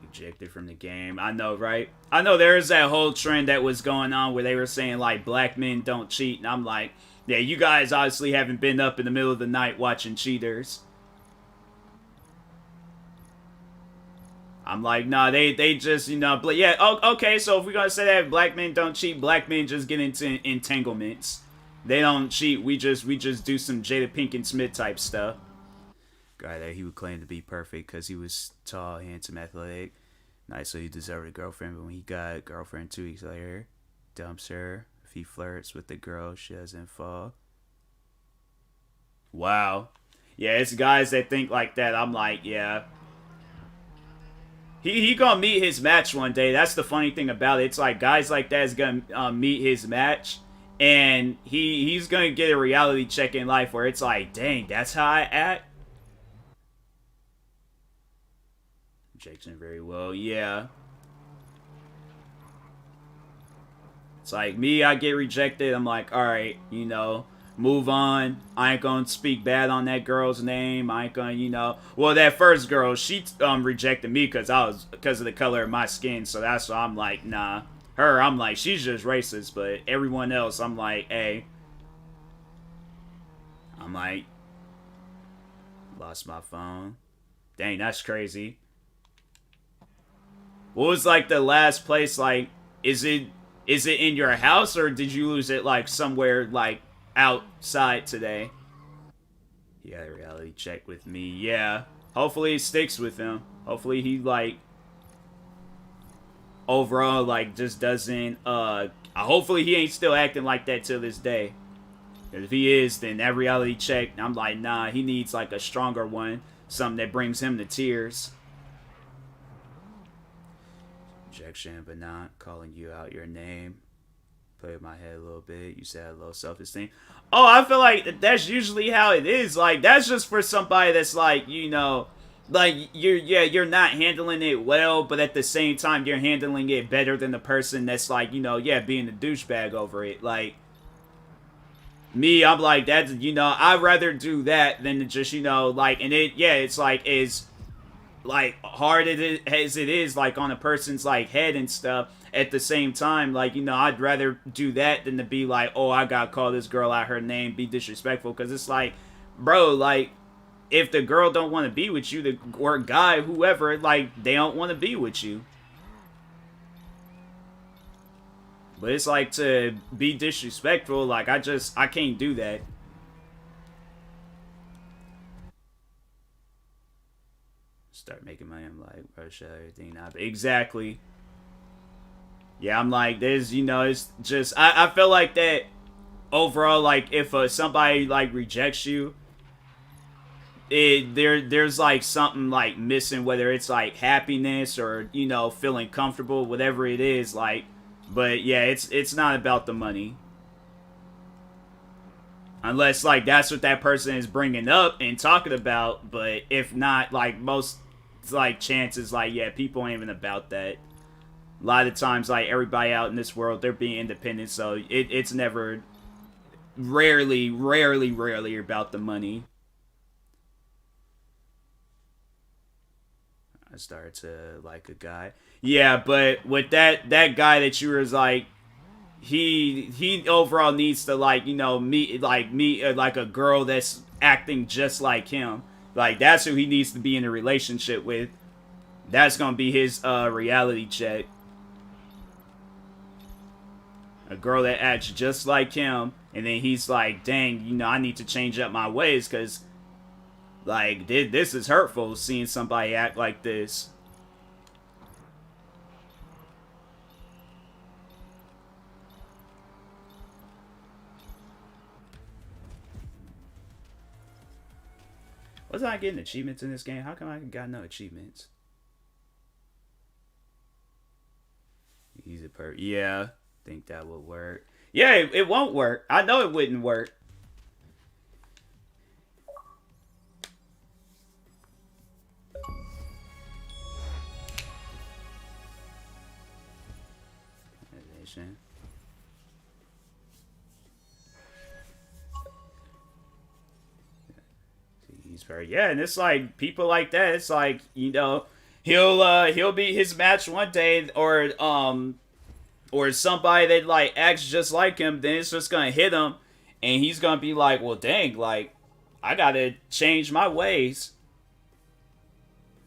Speaker 1: ejected from the game. I know, right? I know there is that whole trend that was going on where they were saying like black men don't cheat, and I'm like, yeah, you guys obviously haven't been up in the middle of the night watching cheaters. I'm like, nah, they just, you know, but yeah, okay, so if we're gonna say that black men don't cheat, black men just get into entanglements. They don't cheat. We just do some Jada Pinkett Smith type stuff. Guy that he would claim to be perfect because he was tall, handsome, athletic. Nice, so he deserved a girlfriend. But when he got a girlfriend 2 weeks later, dumps her. If he flirts with the girl, she doesn't fall. Wow. Yeah, it's guys that think like that. I'm like, yeah. He gonna meet his match one day. That's the funny thing about it. It's like guys like that is gonna meet his match, and he's gonna get a reality check in life where it's like, dang, that's how I act. Jackson very well, yeah. It's like me, I get rejected. I'm like, all right, you know, move on. I ain't gonna speak bad on that girl's name. I ain't gonna, you know. Well, that first girl, she rejected me because of the color of my skin. So that's why I'm like, nah. Her, I'm like, she's just racist. But everyone else, I'm like, hey. I'm like, lost my phone. Dang, that's crazy. What was like the last place? Like, is it in your house or did you lose it like somewhere like outside today? He had a reality check with me. Yeah. Hopefully it sticks with him. Hopefully he like overall like just doesn't hopefully he ain't still acting like that till this day. If he is, then that reality check, I'm like, nah, he needs like a stronger one. Something that brings him to tears. Rejection, but not calling you out your name. Play with my head a little bit. You said low self-esteem. Oh, I feel like that's usually how it is. Like, that's just for somebody that's like, you know, like you're not handling it well, but at the same time you're handling it better than the person that's like, you know, yeah, being a douchebag over it. Like, me, I'm like, that's, you know, I'd rather do that than to just, you know, like, and it, yeah, it's like, is like hard as it is like on a person's like head and stuff, at the same time, like, you know, I'd rather do that than to be like, oh, I gotta call this girl out her name, be disrespectful, because it's like, bro, like, if the girl don't want to be with you, or guy, whoever, like, they don't want to be with you. But it's like, to be disrespectful, like, I can't do that. Start making money. I'm like, bro, shut everything up. Exactly. Yeah, I'm like, there's, it's just, I feel like that overall, like, if somebody, like, rejects you, there's like something like missing, whether it's like happiness or feeling comfortable, whatever it is, like. But yeah, it's not about the money, unless like that's what that person is bringing up and talking about. But if not, like most like chances, like yeah, people ain't even about that. A lot of times, like everybody out in this world, they're being independent, so it's never, rarely about the money. I started to like a guy. Yeah, but with that guy that you was like, he overall needs to like meet like a girl that's acting just like him. Like that's who he needs to be in a relationship with. That's gonna be his reality check. A girl that acts just like him, and then he's like, dang, I need to change up my ways because like this is hurtful seeing somebody act like this. Was I getting achievements in this game? How come I got no achievements? Easy per. Yeah, think that would work. Yeah, it won't work. I know it wouldn't work. He's very yeah, and it's like people like that. It's like he'll be his match one day, or somebody that like acts just like him. Then it's just gonna hit him, and he's gonna be like, well, dang, like I gotta change my ways.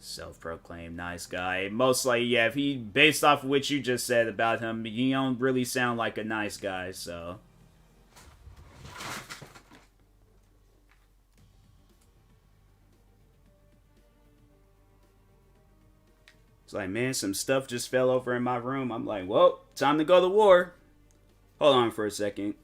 Speaker 1: Self-proclaimed nice guy. Most likely, yeah. If he based off of what you just said about him, he don't really sound like a nice guy. So. It's like, man, some stuff just fell over in my room. I'm like, well, time to go to war. Hold on for a second.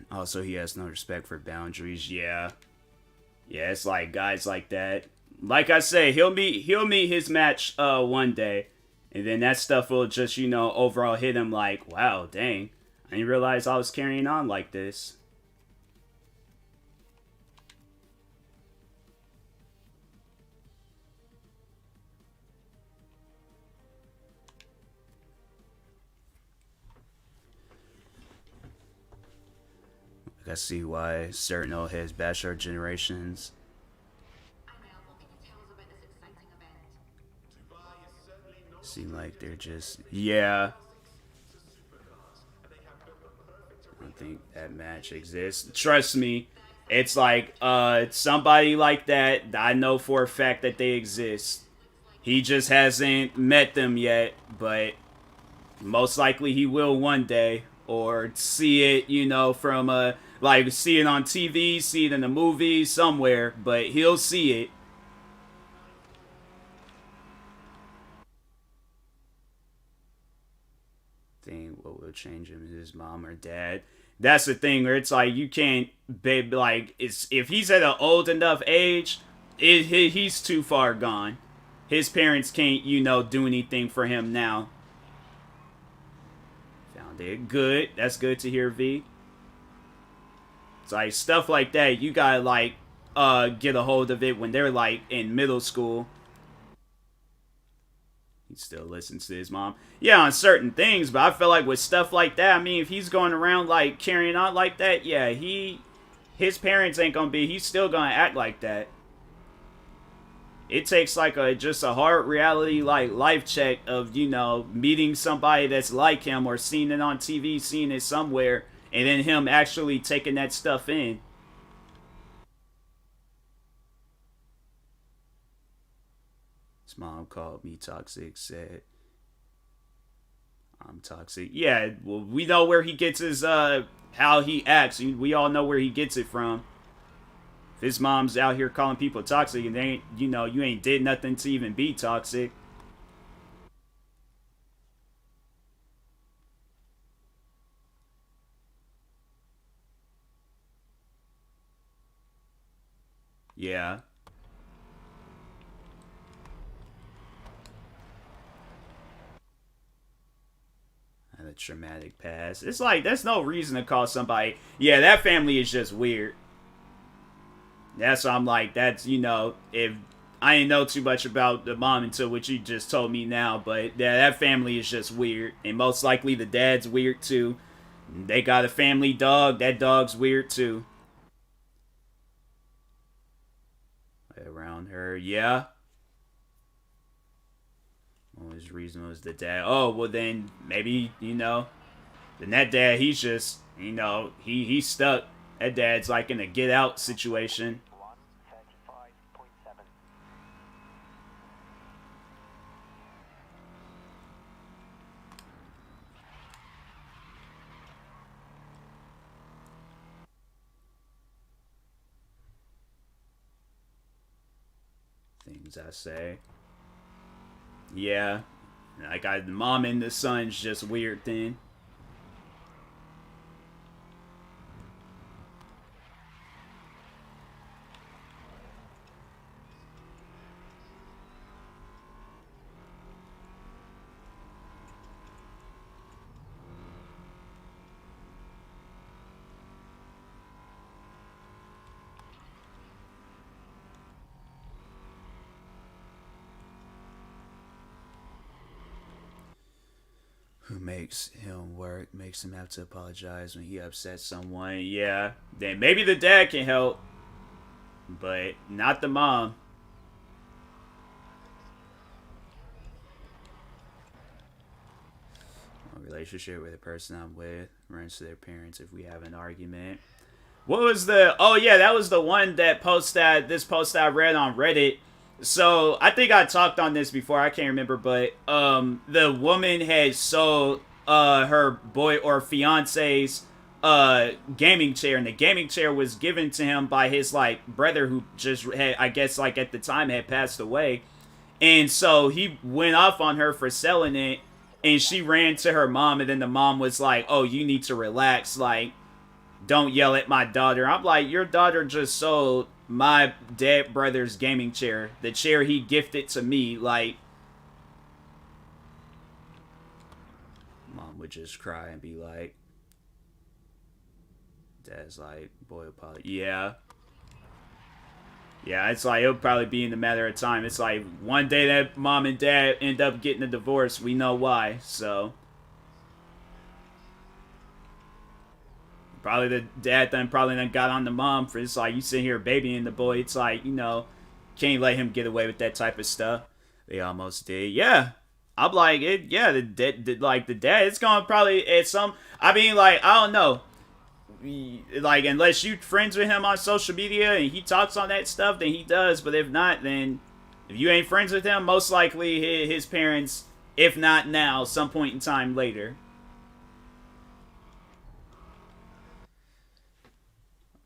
Speaker 1: Also, he has no respect for boundaries. Yeah. Yeah, it's like guys like that. Like I say, he'll meet his match one day. And then that stuff will just, overall hit him like, wow, dang. I didn't realize I was carrying on like this. I see why certain old heads bash our generations. Seem like they're just yeah. I don't think that match exists. Trust me, it's like somebody like that. I know for a fact that they exist. He just hasn't met them yet, but most likely he will one day, or see it, from like see it on TV, see it in the movie somewhere, but he'll see it. Thing what will change him, his mom or dad. That's the thing where it's like you can't, babe. Like it's if he's at an old enough age, he's too far gone. His parents can't, do anything for him now. Found it. Good. That's good to hear, V. It's like stuff like that. You gotta like get a hold of it when they're like in middle school. He still listens to his mom. Yeah, on certain things, but I feel like with stuff like that, I mean, if he's going around like carrying on like that, yeah, his parents ain't gonna be. He's still gonna act like that. it takes like just a hard reality like life check of, you know, meeting somebody that's like him or seeing it on TV, seeing it somewhere, and then him actually taking that stuff in. His mom called me toxic, said I'm toxic. Yeah, well, we know where he gets his how he acts. We all know where he gets it from. If his mom's out here calling people toxic and they ain't, you know, you ain't did nothing to even be toxic. Yeah. And a traumatic past. It's like, there's no reason to call somebody, yeah, that family is just weird. That's why I'm like, that's, you know, if I didn't know too much about the mom until what you just told me now, but yeah, that family is just weird. And most likely the dad's weird too. They got a family dog. That dog's weird too. Around her, yeah. What was reason was the dad? Oh, well then maybe, you know, then that dad, he's just, you know, he's stuck. That dad's like in a get out situation. Things I say. Yeah. Like the mom and the son's just weird then. Who makes him work, makes him have to apologize when he upsets someone. Yeah. Then maybe the dad can help, but not the mom. A relationship with the person I'm with runs to their parents if we have an argument. What was the? Oh yeah, that was the one that this post I read on Reddit. So I think I talked on this before. I can't remember, but the woman had sold her boy or fiance's gaming chair, and the gaming chair was given to him by his like brother who just had, I guess, like at the time had passed away, and so he went off on her for selling it, and she ran to her mom, and then the mom was like, "Oh, you need to relax, like." Don't yell at my daughter. I'm like, your daughter just sold my dead brother's gaming chair, the chair he gifted to me. Like, mom would just cry and be like, dad's like, boy, apology. Yeah. Yeah, it's like, it'll probably be in a matter of time. It's like, one day that mom and dad end up getting a divorce. We know why, so. Probably the dad then got on the mom for it's like you sit here babying the boy. It's like, you know, can't let him get away with that type of stuff. They almost did. Yeah. I'm like it. Yeah, the dad. It's gonna probably at some. I mean, like I don't know. Like unless you friends with him on social media and he talks on that stuff, then he does. But if not, then if you ain't friends with him, most likely his parents, if not now, some point in time later.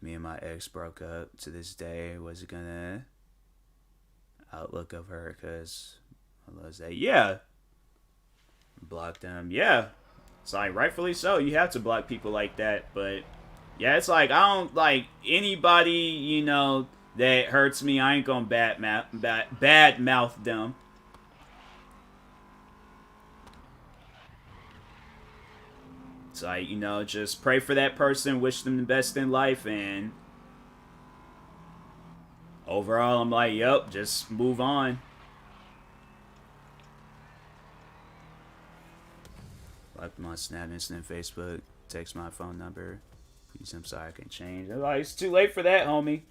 Speaker 1: Me and my ex broke up. To this day, was gonna outlook of her because I was that. Yeah, block them. Yeah, it's like rightfully so. You have to block people like that. But yeah, it's like I don't like anybody, you know, that hurts me. I ain't gonna bad mouth them. It's like, you know, just pray for that person, wish them the best in life, and overall, I'm like, yep, just move on. Like them on Snap, Instant, Facebook, text my phone number. Please, I'm sorry, I can change. Like, it's too late for that, homie.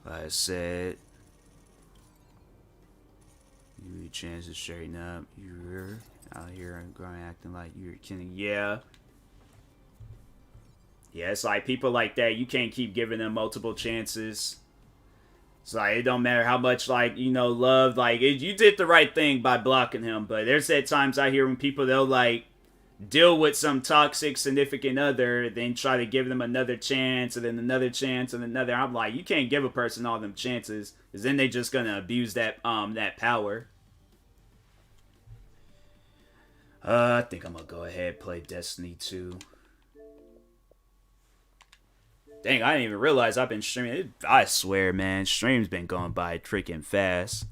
Speaker 1: Like I said, give you a chance to straighten up. You're out here and growing acting like you're kidding. Yeah. Yeah, it's like people like that, you can't keep giving them multiple chances. It's like, it don't matter how much, like, you know, love, like, you did the right thing by blocking him, but there's at times I hear when people, they'll, like, deal with some toxic significant other, then try to give them another chance, and then another chance, and another. I'm like, you can't give a person all them chances, because then they just gonna abuse that power. I think I'm gonna go ahead and play Destiny 2. Dang, I didn't even realize I've been streaming. I swear, man, stream's been going by freaking fast.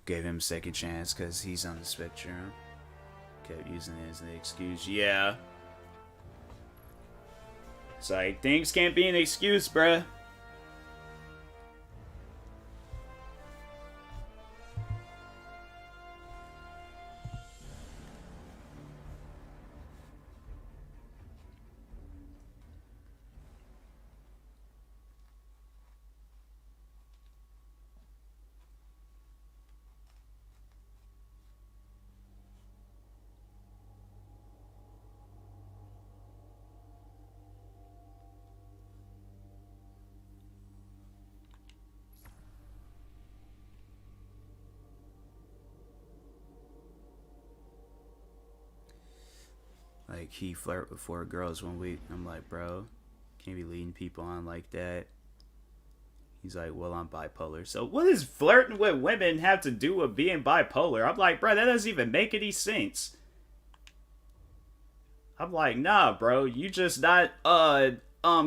Speaker 1: Gave him a second chance because he's on the spectrum. Kept using it as an excuse. Yeah. It's like, things can't be an excuse, bruh. Like, he flirt with 4 girls 1 week. I'm like, bro, can't be leading people on like that. He's like, well, I'm bipolar. So what does flirting with women have to do with being bipolar? I'm like, bro, that doesn't even make any sense. I'm like, nah, bro, you just not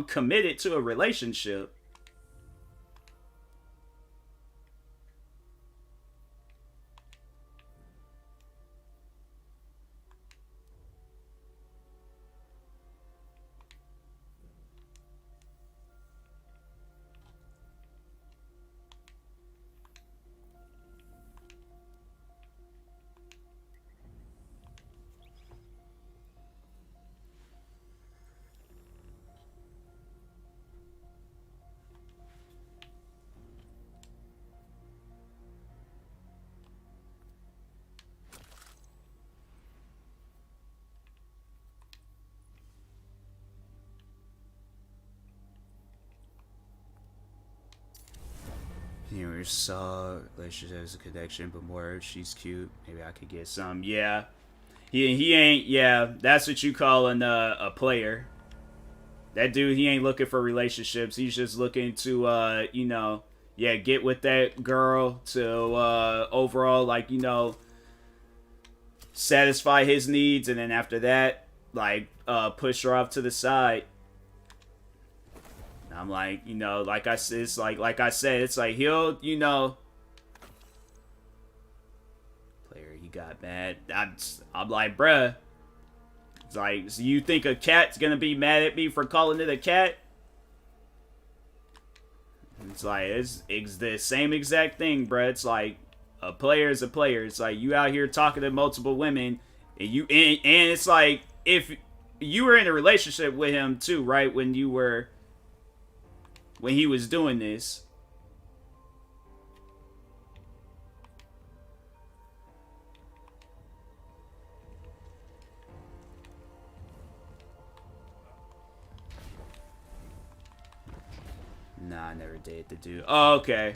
Speaker 1: committed to a relationship. You know, saw relationship as a connection, but more she's cute. Maybe I could get some. Yeah, he ain't. Yeah, that's what you calling a player. That dude, he ain't looking for relationships. He's just looking to you know, yeah, get with that girl to overall, like, you know, satisfy his needs, and then after that, like, push her off to the side. I'm like, you know, like I said, it's like I said, it's like he'll, you know, player, he got mad. I'm like, bruh, it's like, so you think a cat's gonna be mad at me for calling it a cat? It's like, it's the same exact thing, bruh. It's like, a player is a player. It's like, you out here talking to multiple women, and and it's like, if you were in a relationship with him too, right, when he was doing this. Nah, I never dated the dude. Oh, okay.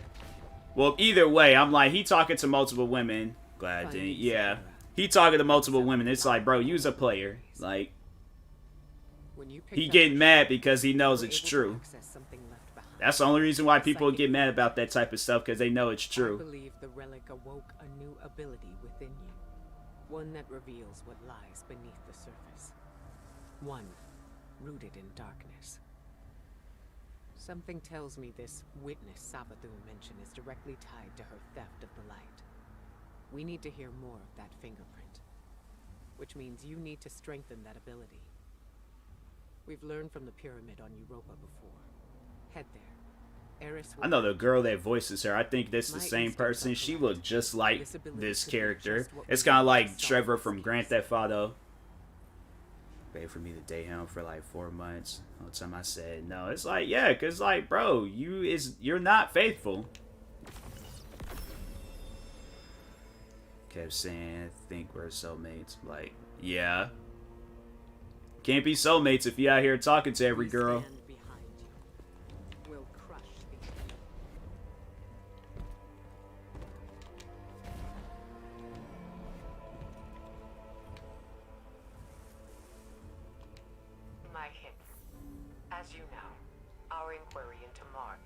Speaker 1: Well, either way, I'm like, he talking to multiple women. Glad I didn't. Yeah. He talking to multiple women. It's like, bro, you's a player. Like, he getting mad because he knows it's true. That's the only reason why people get mad about that type of stuff, because they know it's true.
Speaker 2: I believe the relic awoke a new ability within you. One that reveals what lies beneath the surface. One rooted in darkness. Something tells me this witness Sabadu mentioned is directly tied to her theft of the light. We need to hear more of that fingerprint. Which means you need to strengthen that ability. We've learned from the pyramid on Europa before. Head there.
Speaker 1: I know the girl that voices her. I think this is the same person. She looked just like this character. It's kind of like Trevor from Grand Theft Auto. Wait for me to date him for like 4 months. All the time I said no. It's like, yeah, cause like, bro, you're not faithful. Kept saying, I think we're soulmates. Like, yeah. Can't be soulmates if you out here talking to every girl.
Speaker 2: Stand behind you. We'll crush the enemy. My hint. As you know, our inquiry into Mars.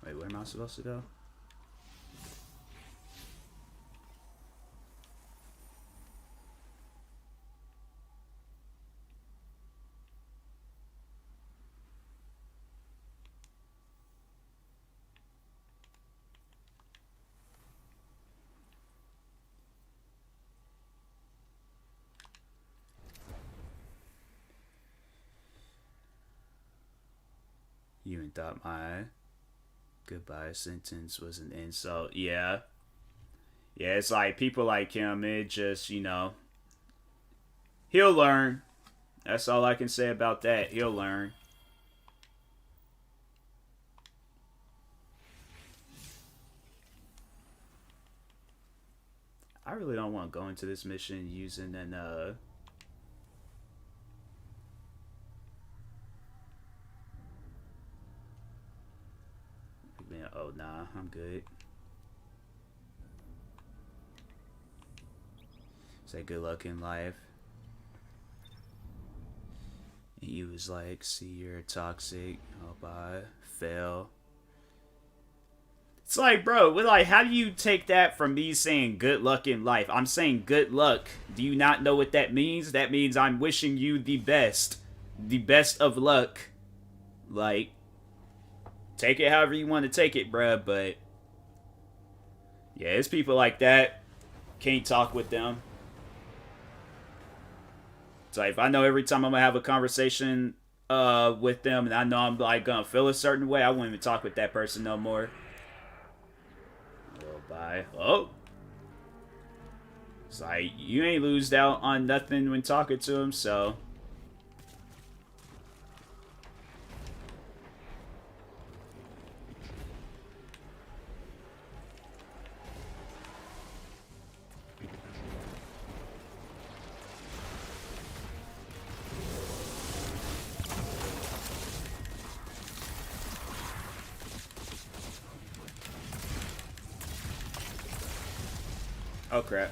Speaker 1: Wait, where am I supposed to go? You even thought my goodbye sentence was an insult. Yeah. Yeah, it's like people like him, it just, you know, he'll learn. That's all I can say about that. He'll learn. I really don't want to go into this mission using an, oh, nah, I'm good. Say good luck in life. And he was like, see, you're toxic. Hope I fail. It's like, bro, like, how do you take that from me saying good luck in life? I'm saying good luck. Do you not know what that means? That means I'm wishing you the best. The best of luck. Like, take it however you want to take it, bruh, but yeah, it's people like that. Can't talk with them. It's like, if I know every time I'm gonna have a conversation with them and I know I'm like gonna feel a certain way, I won't even talk with that person no more. Oh, bye. Oh. It's like, you ain't losed out on nothing when talking to him, so. Oh, crap.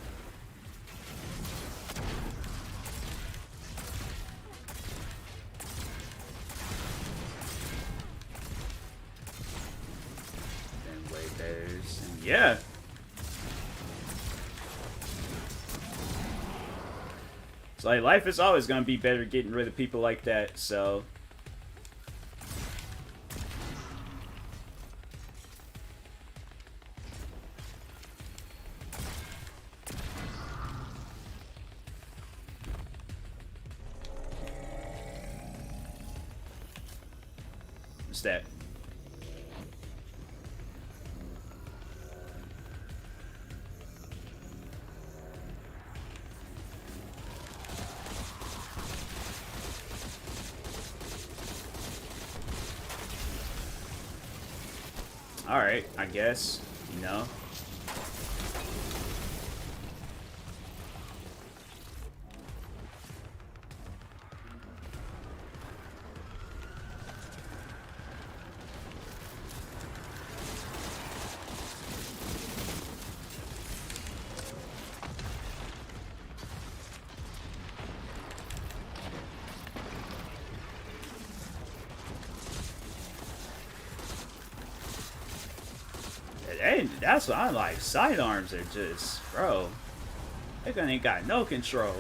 Speaker 1: Then wait, there's... Yeah. It's like, life is always going to be better getting rid of people like that, so... What's that? Alright, I guess, you know. Hey, that's what I like. Sidearms are just, bro. They ain't got no control.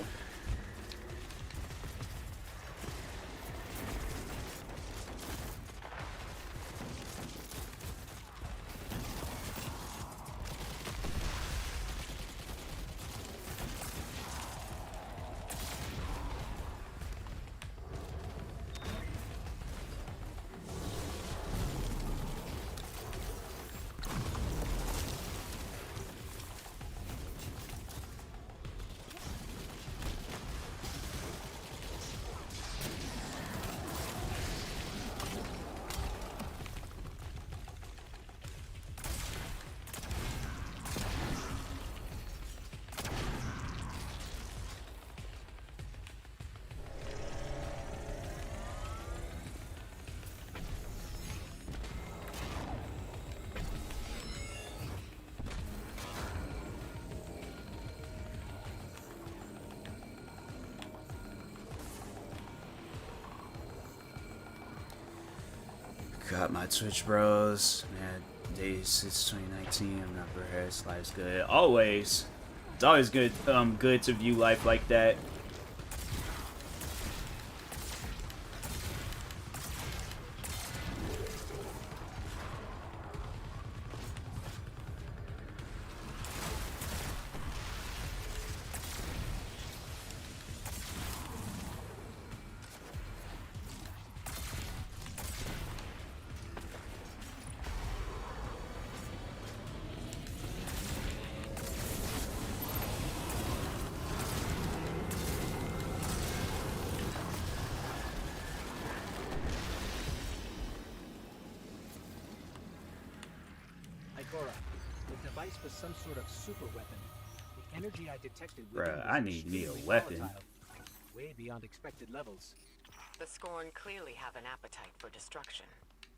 Speaker 1: Got my Twitch bros. Man, days since 2019. I'm not progressed. Life's good. Always. It's always good. Good to view life like that.
Speaker 3: The device was some sort of super weapon. The energy I detected within
Speaker 1: Bruh,
Speaker 3: was
Speaker 1: I need me a
Speaker 3: extremely
Speaker 1: weapon.
Speaker 3: volatile, way beyond expected levels.
Speaker 2: The Scorn clearly have an appetite for destruction,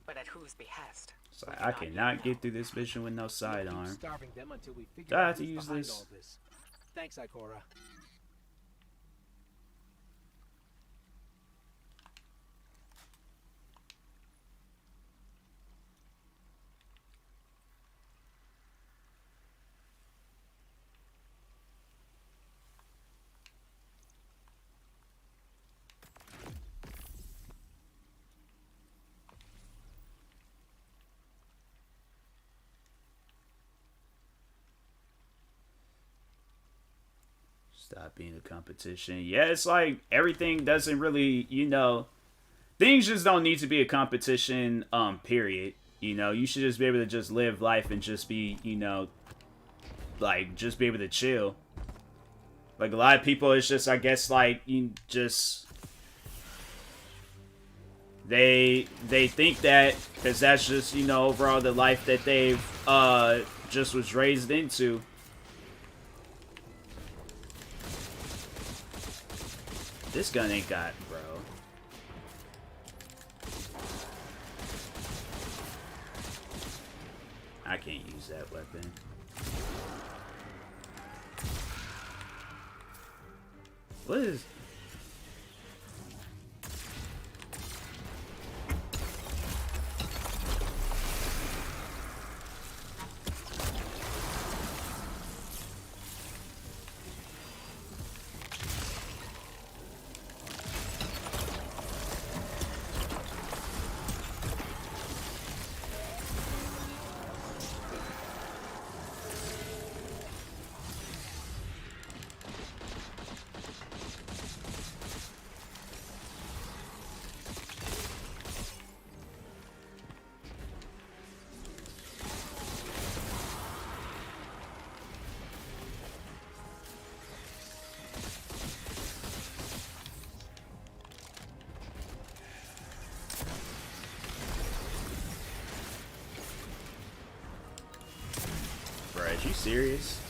Speaker 2: but at whose behest?
Speaker 1: So I cannot get through this mission with no
Speaker 3: We'll
Speaker 1: sidearm.
Speaker 3: keep starving them until we
Speaker 1: Do
Speaker 3: figure
Speaker 1: I
Speaker 3: out
Speaker 1: have to
Speaker 3: who's
Speaker 1: use
Speaker 3: behind
Speaker 1: this?
Speaker 3: all this. Thanks, Ikora.
Speaker 1: Stop being a competition. Yeah, it's like everything doesn't really, things just don't need to be a competition, period. You should just be able to just live life and just be, like, just be able to chill. Like, a lot of people, it's just, I guess, like, they think that, because that's just, overall the life that they've, just was raised into. This gun ain't got, bro. I can't use that weapon. What is... Bruh, are you serious?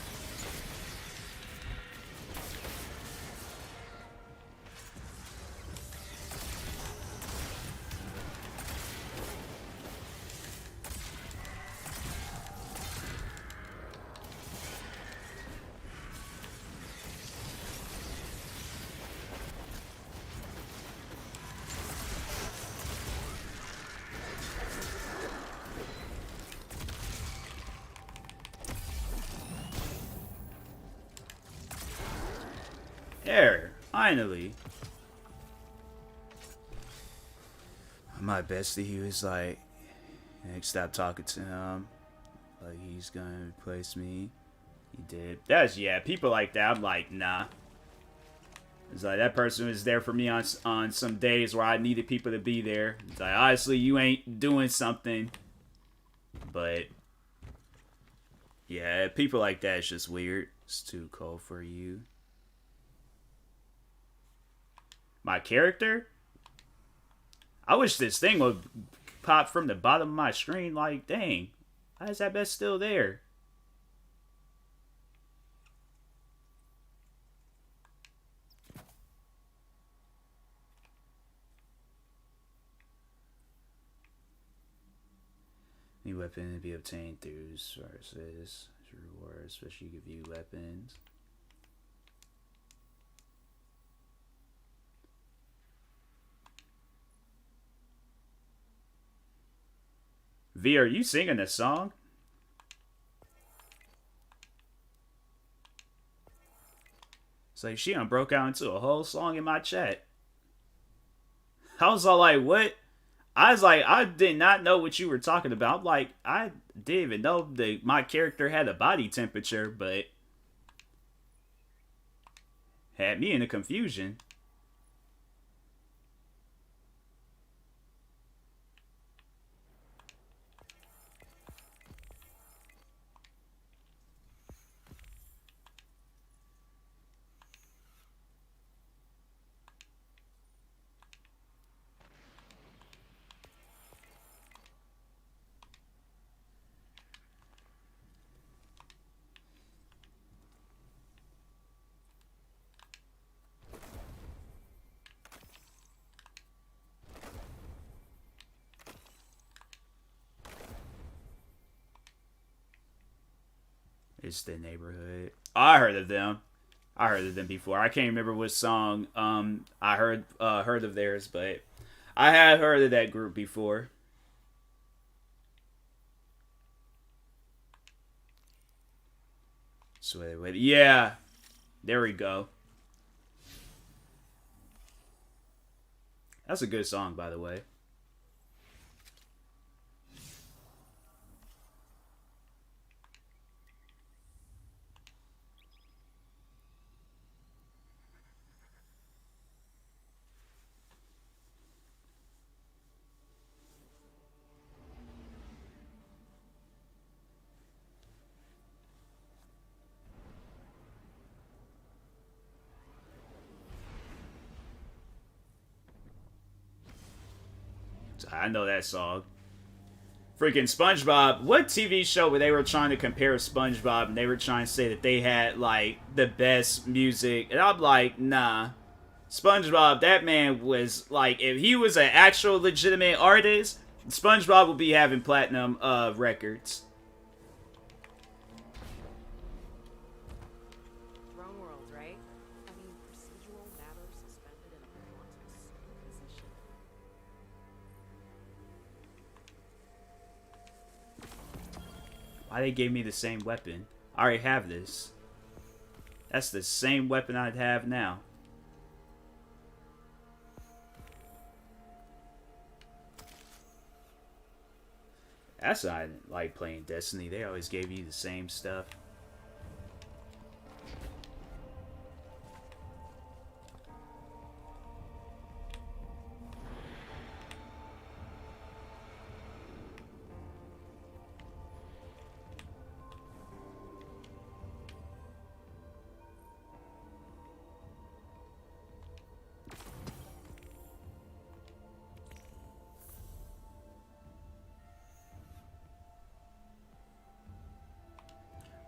Speaker 1: There, finally. My bestie, he was like, stop talking to him. Like, he's gonna replace me. He did. Yeah, people like that, I'm like, nah. It's like, that person was there for me on some days where I needed people to be there. It's like, honestly, you ain't doing something. But, yeah, people like that is just weird. It's too cold for you. My character? I wish this thing would pop from the bottom of my screen. Like, dang. How is that best still there? Any weapon to be obtained through sources. Rewards, especially give you weapons. V, are you singing a song? It's like she done broke out into a whole song in my chat. I was all like, what? I was like, I did not know what you were talking about. I'm like, I didn't even know that my character had a body temperature, but had me in a confusion. It's the neighborhood. Oh, I heard of them. I heard of them before. I can't remember what song I heard of theirs, but I had heard of that group before. So wait, yeah, there we go. That's a good song, by the way. I know that song. Freaking SpongeBob. What TV show where they were trying to compare SpongeBob and they were trying to say that they had, like, the best music? And I'm like, nah. SpongeBob, that man was, like, if he was an actual legitimate artist, SpongeBob would be having platinum records.
Speaker 2: Wrong world, right? I mean, procedural matter suspended in a quantum superposition.
Speaker 1: Why they gave me the same weapon? I already have this. That's the same weapon I'd have now. That's why I didn't like playing Destiny. They always gave you the same stuff.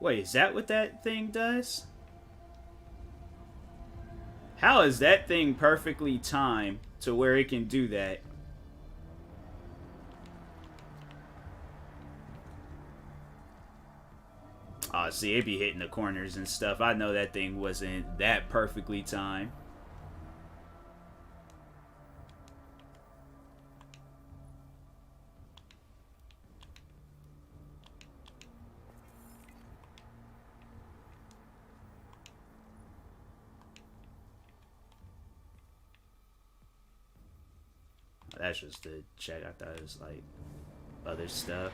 Speaker 1: Wait, is that what that thing does? How is that thing perfectly timed to where it can do that? Oh, see, it be hitting the corners and stuff. I know that thing wasn't that perfectly timed. That's just the check. I thought it was like other stuff.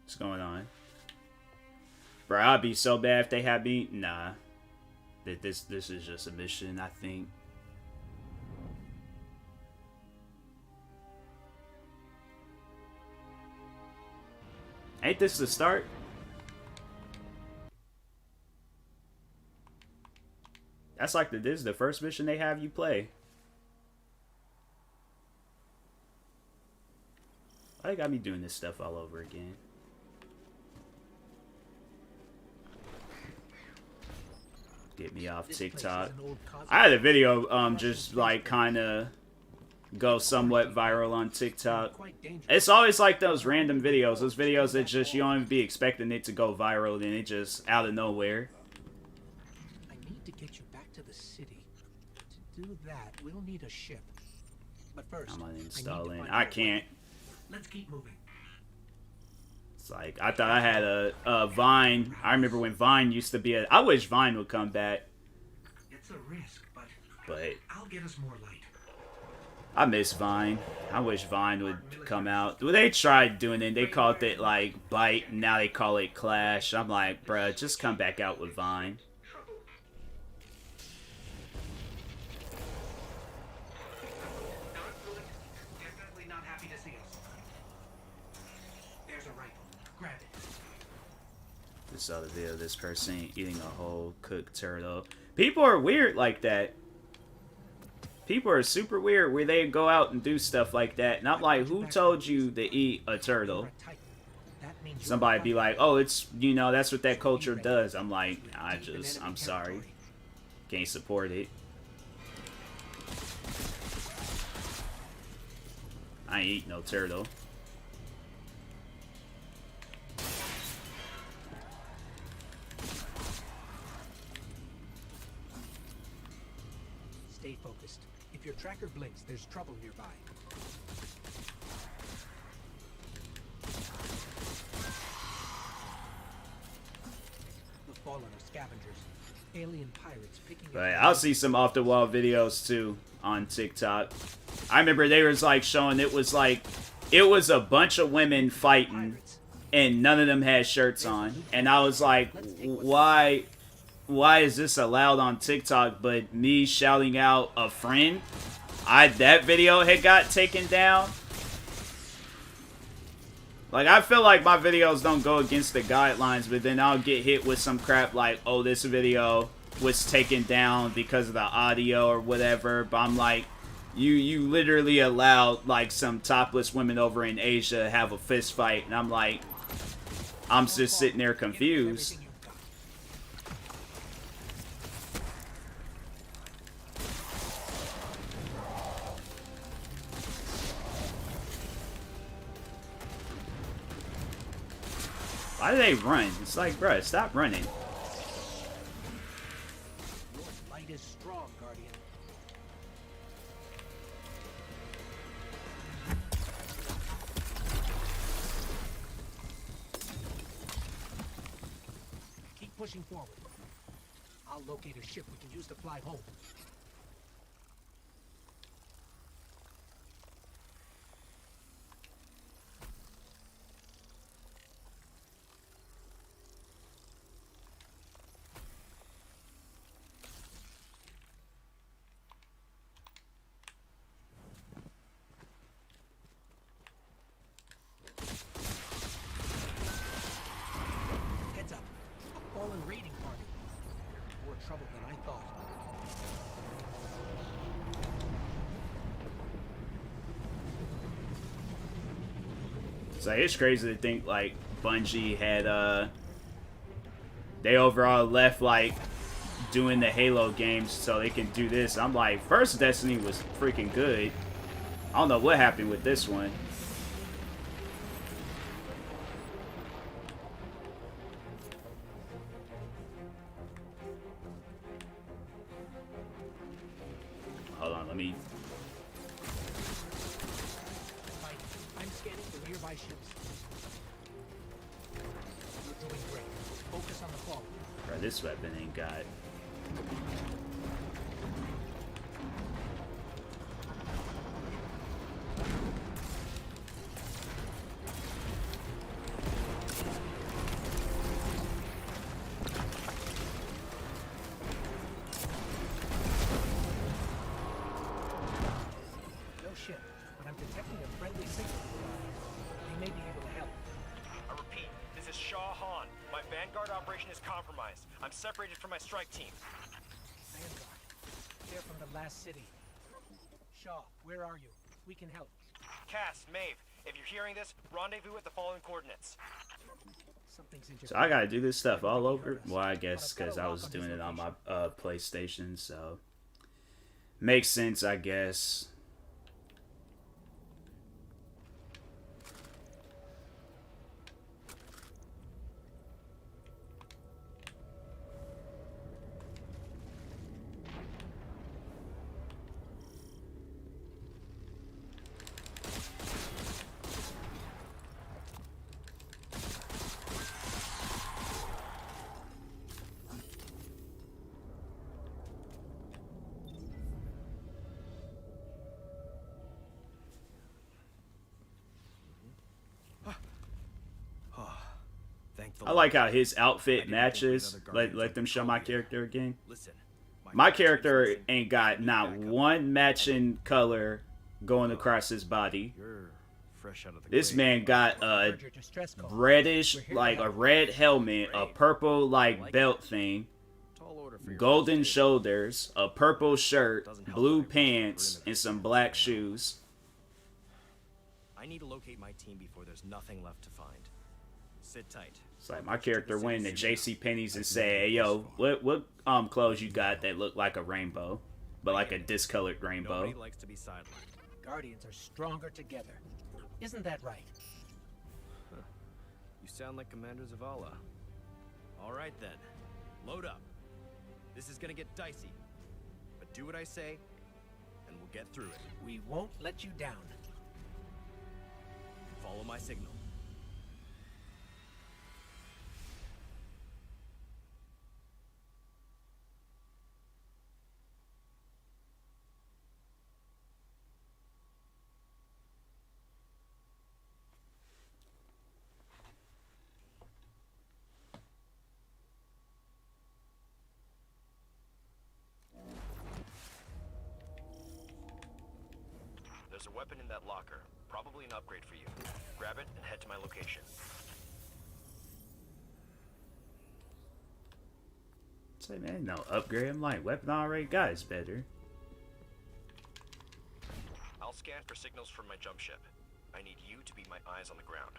Speaker 1: What's going on? Bro, I'd be so bad if they had me. Nah. This is just a mission, I think. Ain't this the start? That's like this is the first mission they have you play. Why they got me doing this stuff all over again? Get me off TikTok. I had a video just like kind of go somewhat viral on TikTok. It's always like those random videos, those videos that just you don't even be expecting it to go viral, and it just out of nowhere.
Speaker 3: I need to get you back to the city. To do that, we'll need a ship. But first,
Speaker 1: I'm uninstalling. I can't.
Speaker 3: Let's keep moving.
Speaker 1: It's like I thought I had a Vine. I remember when Vine used to be a. I wish Vine would come back.
Speaker 3: It's a risk,
Speaker 1: but
Speaker 3: I'll get us more light.
Speaker 1: I miss Vine. I wish Vine would come out. Well, they tried doing it. They called it like Byte, and now they call it Clash. I'm like, bruh, just come back out with Vine.
Speaker 3: Definitely not happy to see us. There's a rifle. Grab it.
Speaker 1: This other video, this person eating a whole cooked turtle. People are weird like that. People are super weird where they go out and do stuff like that. And I'm like, who told you to eat a turtle? Somebody be like, oh, it's, you know, that's what that culture does. I'm like, I'm sorry. Can't support it. I ain't eat no turtle.
Speaker 3: Stay focused. If your tracker blinks, there's trouble nearby. The fallen are scavengers. Alien pirates picking
Speaker 1: But I'll see some off the wall videos too on TikTok. I remember they was like showing it was a bunch of women fighting and none of them had shirts on. And I was like, why is this allowed on TikTok? But me shouting out a friend, that video had got taken down. Like, I feel like my videos don't go against the guidelines, but then I'll get hit with some crap like, oh, this video was taken down because of the audio or whatever. But I'm like, you literally allowed like some topless women over in Asia to have a fist fight, and I'm like, I'm just sitting there confused. Why do they run? It's like, bruh, stop running.
Speaker 3: Your light is strong, Guardian. Keep pushing forward. I'll locate a ship we can use to fly home. Heads up. A fallen raiding party. More trouble than I thought.
Speaker 1: So it's crazy to think like Bungie had they overall left like doing the Halo games so they can do this. I'm like, first Destiny was freaking good. I don't know what happened with this one. Hold on, let me.
Speaker 3: I'm scanning for nearby ships. You're doing great. Focus on the fall.
Speaker 1: Bro, this weapon ain't got.
Speaker 4: compromised. I'm separated from my strike team.
Speaker 3: Vanguard. They're from the last city. Shaw, where are you? We can help.
Speaker 4: Cass, Maeve, if you're hearing this, rendezvous at the following coordinates.
Speaker 3: Something's
Speaker 1: So I gotta do this stuff all over. Well, I guess because I was doing it on my PlayStation, so makes sense, I guess. I like how his outfit matches. Let them show my character again.
Speaker 4: Listen,
Speaker 1: My character ain't got not one matching color going across his body.
Speaker 4: You're fresh out of the
Speaker 1: This
Speaker 4: grave.
Speaker 1: man got a
Speaker 3: Heard your distress call.
Speaker 1: reddish, like a red helmet, a purple like belt thing,
Speaker 4: Tall order for your
Speaker 1: golden
Speaker 4: first date.
Speaker 1: shoulders, a purple shirt, blue pants, and some black shoes.
Speaker 4: I need to locate my team before there's nothing left to find. Sit tight.
Speaker 1: It's like my character went into J.C. Penney's and say, "Hey, yo, what clothes you got that look like a rainbow, but like a discolored rainbow?"
Speaker 4: Nobody likes to be sidelined.
Speaker 3: Guardians are stronger together. Isn't that right?
Speaker 4: You sound like Commander Zavala. All right then, load up. This is gonna get dicey, but do what I say, and we'll get through it.
Speaker 3: We won't let you down.
Speaker 4: Follow my signal. There's a weapon in that locker. Probably an upgrade for you. Grab it and head to my location.
Speaker 1: Say, man, no upgrade. I'm like, weapon I already got is better.
Speaker 4: I'll scan for signals from my jump ship. I need you to be my eyes on the ground.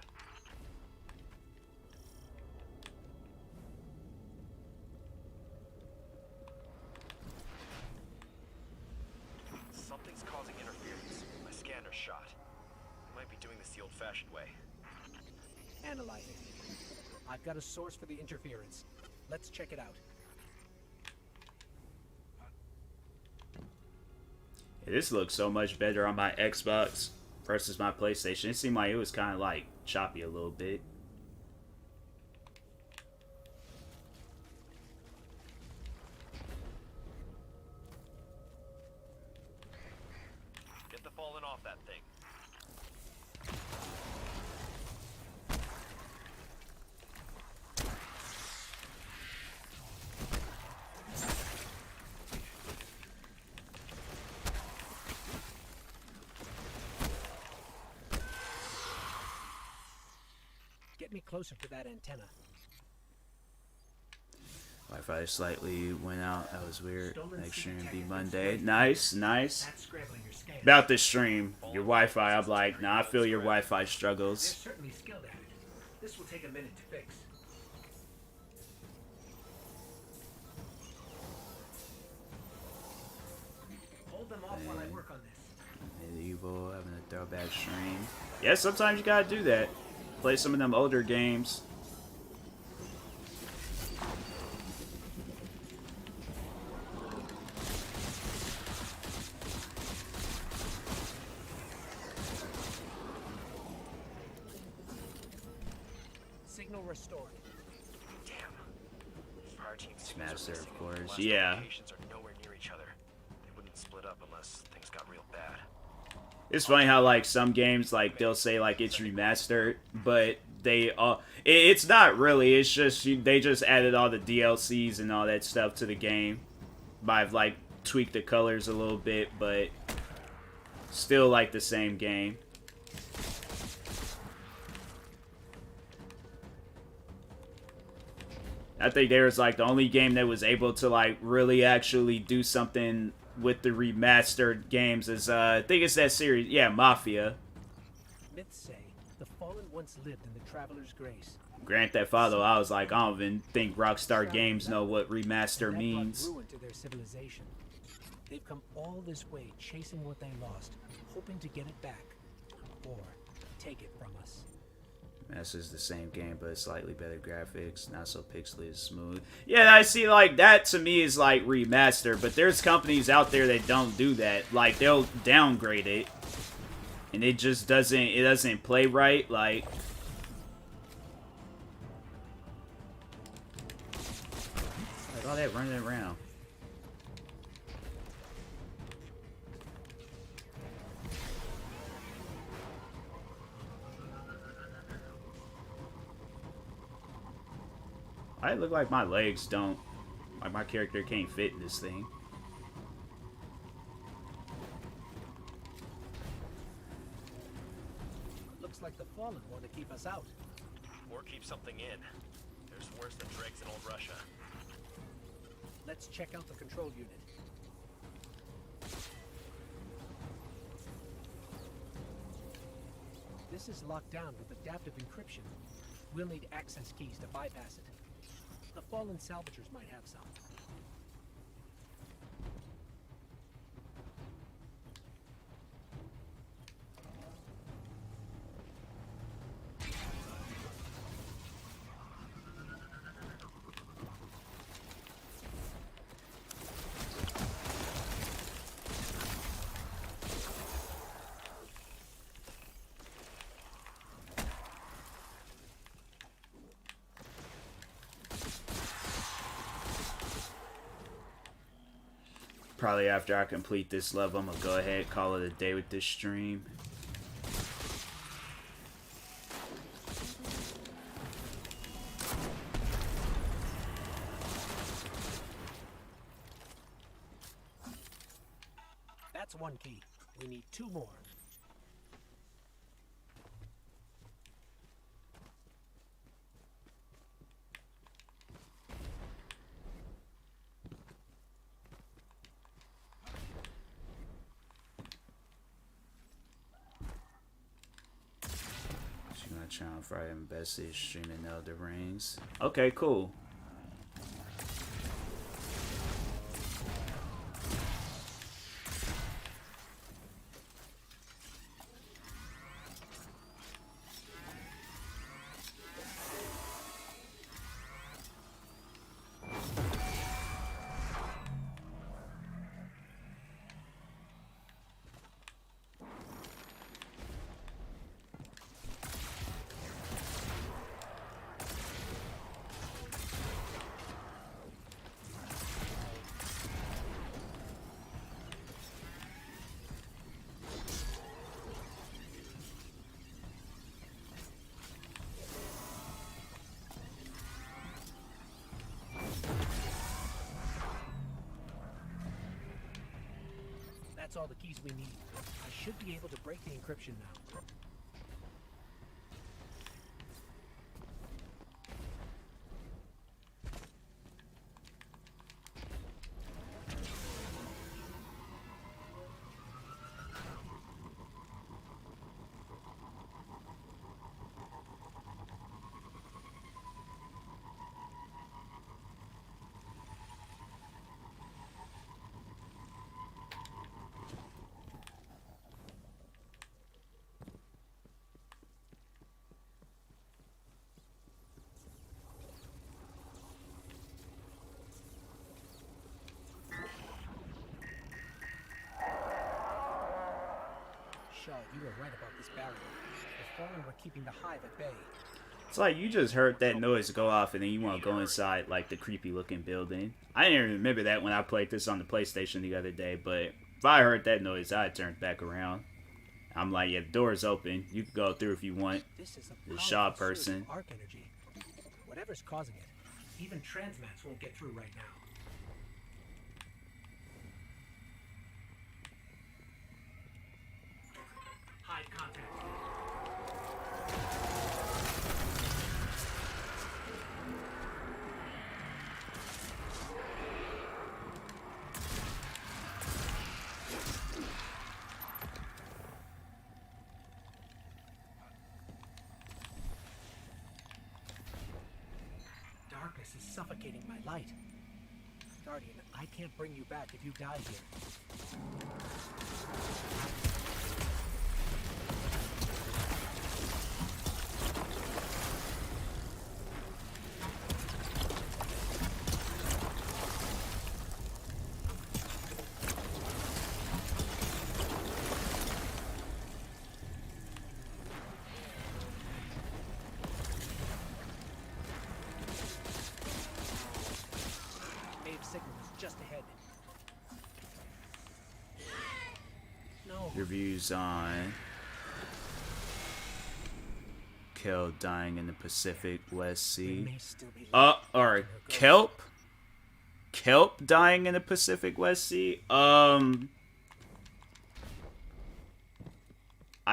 Speaker 4: Something's causing interference. My scanner's shot. I might be doing this the old-fashioned way.
Speaker 3: Analyzing. I've got a source for the interference. Let's check it out.
Speaker 1: Yeah, this looks so much better on my Xbox versus my PlayStation. It seemed like it was kind of like choppy a little bit.
Speaker 4: Get the falling off that thing.
Speaker 3: Get me closer to that antenna.
Speaker 1: Wi-Fi slightly went out. That was weird.
Speaker 3: Stolen
Speaker 1: Next stream
Speaker 3: signal
Speaker 1: be
Speaker 3: tag
Speaker 1: Monday.
Speaker 3: info.
Speaker 1: Nice, nice.
Speaker 3: That's scrambling your scan.
Speaker 1: About this stream, your Wi-Fi, I'm like, nah, I feel your Wi-Fi
Speaker 3: They're
Speaker 1: struggles.
Speaker 3: certainly skilled at it. This will take a minute to fix. Hold them off while I work on this.
Speaker 1: Medieval, having a throwback stream. Yeah, sometimes you gotta do that. Play some of them older games.
Speaker 3: Signal restored.
Speaker 4: Damn. Fire team
Speaker 1: Smash
Speaker 4: signals are
Speaker 1: there,
Speaker 4: missing.
Speaker 1: of course.
Speaker 4: Last
Speaker 1: Yeah.
Speaker 4: locations are nowhere near each other. They wouldn't split up unless things got real bad.
Speaker 1: It's funny how like some games like they'll say like it's remastered, but they it's not really. It's just they just added all the DLCs and all that stuff to the game. I've like tweaked the colors a little bit, but still like the same game. I think there was like the only game that was able to like really actually do something with the remastered games is I think it's that series, yeah, Mafia.
Speaker 3: Myths say the fallen once lived in the Traveler's Grace.
Speaker 1: Grand Theft Auto, I was like, I don't even think Rockstar Games know what remaster means.
Speaker 3: Ruin to their civilization. They've come all this way chasing what they lost, hoping to get it back, or take it from us.
Speaker 1: This is the same game, but slightly better graphics, not so pixely as smooth. Yeah, I see, like, that to me is, like, remaster, but there's companies out there that don't do that. Like, they'll downgrade it, and it just doesn't play right, like... Like, all that running around. I look like my legs don't... Like, my character can't fit in this thing.
Speaker 3: Looks like the Fallen want to keep us out.
Speaker 4: Or keep something in. There's worse than dregs in old Russia.
Speaker 3: Let's check out the control unit. This is locked down with adaptive encryption. We'll need access keys to bypass it. The Fallen salvagers might have some.
Speaker 1: Probably after I complete this level, I'm gonna go ahead and call it a day with this stream.
Speaker 3: That's one key. We need two more.
Speaker 1: Channel Friday invested streaming Elder Rings. Okay, cool.
Speaker 3: That's all the keys we need. I should be able to break the encryption now. Shaw, you were right about this barrier. The Fallen were keeping the Hive at bay.
Speaker 1: It's like you just heard that noise go off and then you want to go inside like the creepy looking building. I didn't even remember that when I played this on the PlayStation the other day, but if I heard that noise, I turned back around. I'm like, yeah, the door's open. You can go through if you want.
Speaker 3: This is a
Speaker 1: The Shaw
Speaker 3: powerful surge
Speaker 1: person.
Speaker 3: of arc energy. Whatever's causing it, even transmats won't get through right now. Hive contact. suffocating my light. Guardian, I can't bring you back if you die here. Signal is just ahead. No.
Speaker 1: Your views on Kelp dying in the Pacific West Sea. Or Kelp? Kelp dying in the Pacific West Sea? I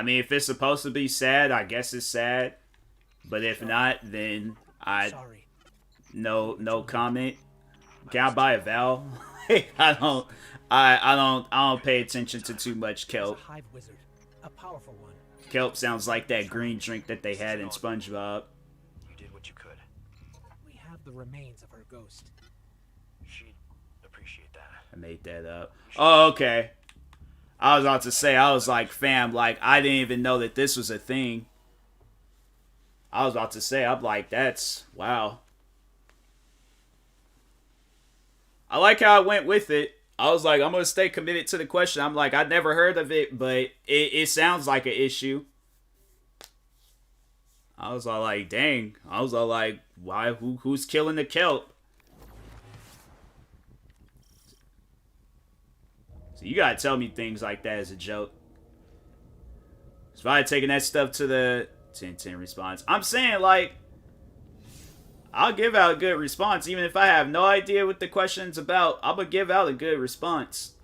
Speaker 1: mean, if it's supposed to be sad, I guess it's sad. But if not, then
Speaker 3: Sorry.
Speaker 1: no comment. Can I buy a Val? I don't pay attention to too much Kelp.
Speaker 3: A hive wizard, a powerful one.
Speaker 1: Kelp sounds like that green drink that they had in SpongeBob.
Speaker 4: You did what you could.
Speaker 3: We have the remains of her ghost.
Speaker 4: She'd appreciate that.
Speaker 1: I made that up. Oh, okay. I was about to say, I was like, fam, like, I didn't even know that this was a thing. I was about to say, I'm like, that's, wow. I like how I went with it. I was like, I'm going to stay committed to the question. I'm like, I'd never heard of it, but it sounds like an issue. I was all like, dang. I was all like, why? Who's killing the Kelp? So you got to tell me things like that as a joke. So if I had taken that stuff to the 10-10 response, I'm saying, like, I'll give out a good response. Even if I have no idea what the question's about, I'm going to give out a good response.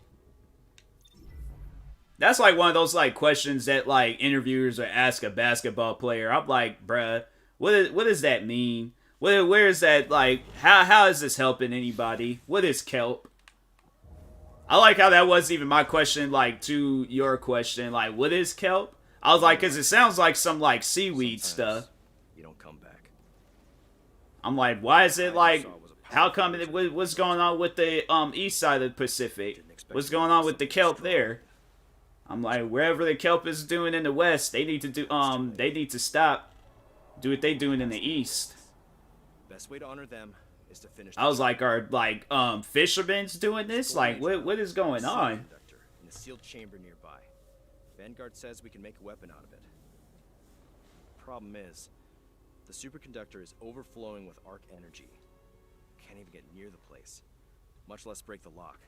Speaker 1: That's like one of those like questions that like interviewers would ask a basketball player. I'm like, bruh, what does that mean? Where is that, like, how is this helping anybody? What is Kelp? I like how that wasn't even my question, like, to your question. Like, what is Kelp? I was like, because it sounds like some, like, seaweed stuff.
Speaker 4: You don't come back.
Speaker 1: I'm like, why is it like, how come what's going on with the east side of the Pacific? What's going on with the Kelp there? I'm like, wherever the Kelp is doing in the west, they need to do they need to stop. Do what they doing in the east.
Speaker 4: Best way to honor them is to finish.
Speaker 1: I was like, are like fishermen's doing this? Like, what is going on?
Speaker 4: In a sealed chamber nearby. Vanguard says we can make a weapon out of it. Problem is, the superconductor is overflowing with arc energy. Can't even get near the place, much less break the lock.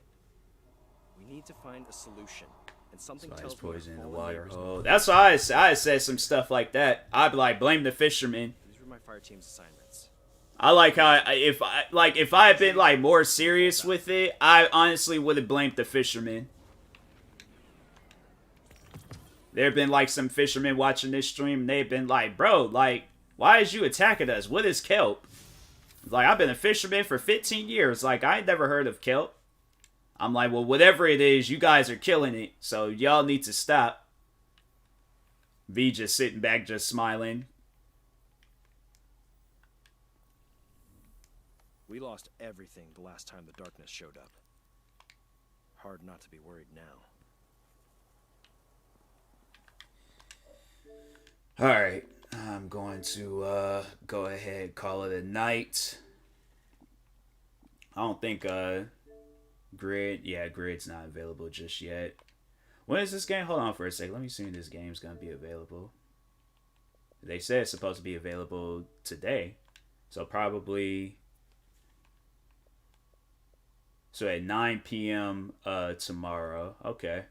Speaker 4: We need to find a solution, and something tells me
Speaker 1: poison in the
Speaker 4: fallen
Speaker 1: water
Speaker 4: neighbors
Speaker 1: hole.
Speaker 4: know.
Speaker 1: That's why I said some stuff like that. I'd be like, blame the fishermen.
Speaker 4: These were my fire team's assignments.
Speaker 1: I like how if I had been like more serious with it, I honestly would have blamed the fishermen. There have been like some fishermen watching this stream, and they've been like, bro, like, why is you attacking us? What is Kelp? Like, I've been a fisherman for 15 years. Like, I ain't never heard of Kelp. I'm like, well, whatever it is, you guys are killing it. So y'all need to stop. V just sitting back, just smiling.
Speaker 4: We lost everything the last time the darkness showed up. Hard not to be worried now.
Speaker 1: Alright. I'm going to go ahead and call it a night. I don't think Grid's not available just yet. When is this game? Hold on for a sec. Let me see when this game's gonna be available. They said it's supposed to be available today. So probably at 9 p.m. tomorrow. Okay.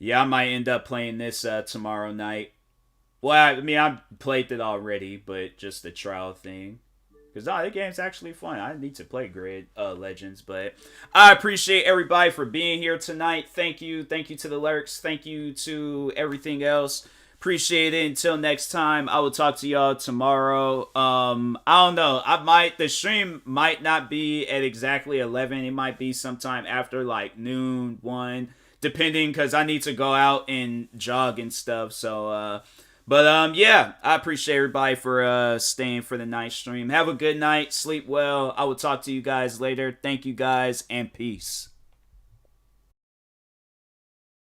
Speaker 1: Yeah, I might end up playing this tomorrow night. Well, I mean, I played it already, but just the trial thing. Because, the game's actually fun. I need to play Grid Legends, but I appreciate everybody for being here tonight. Thank you. Thank you to the lurks. Thank you to everything else. Appreciate it. Until next time, I will talk to y'all tomorrow. I don't know. The stream might not be at exactly 11. It might be sometime after, like, noon, 1. Depending, because I need to go out and jog and stuff. So, But yeah, I appreciate everybody for staying for the night stream. Have a good night. Sleep well. I will talk to you guys later. Thank you guys and peace.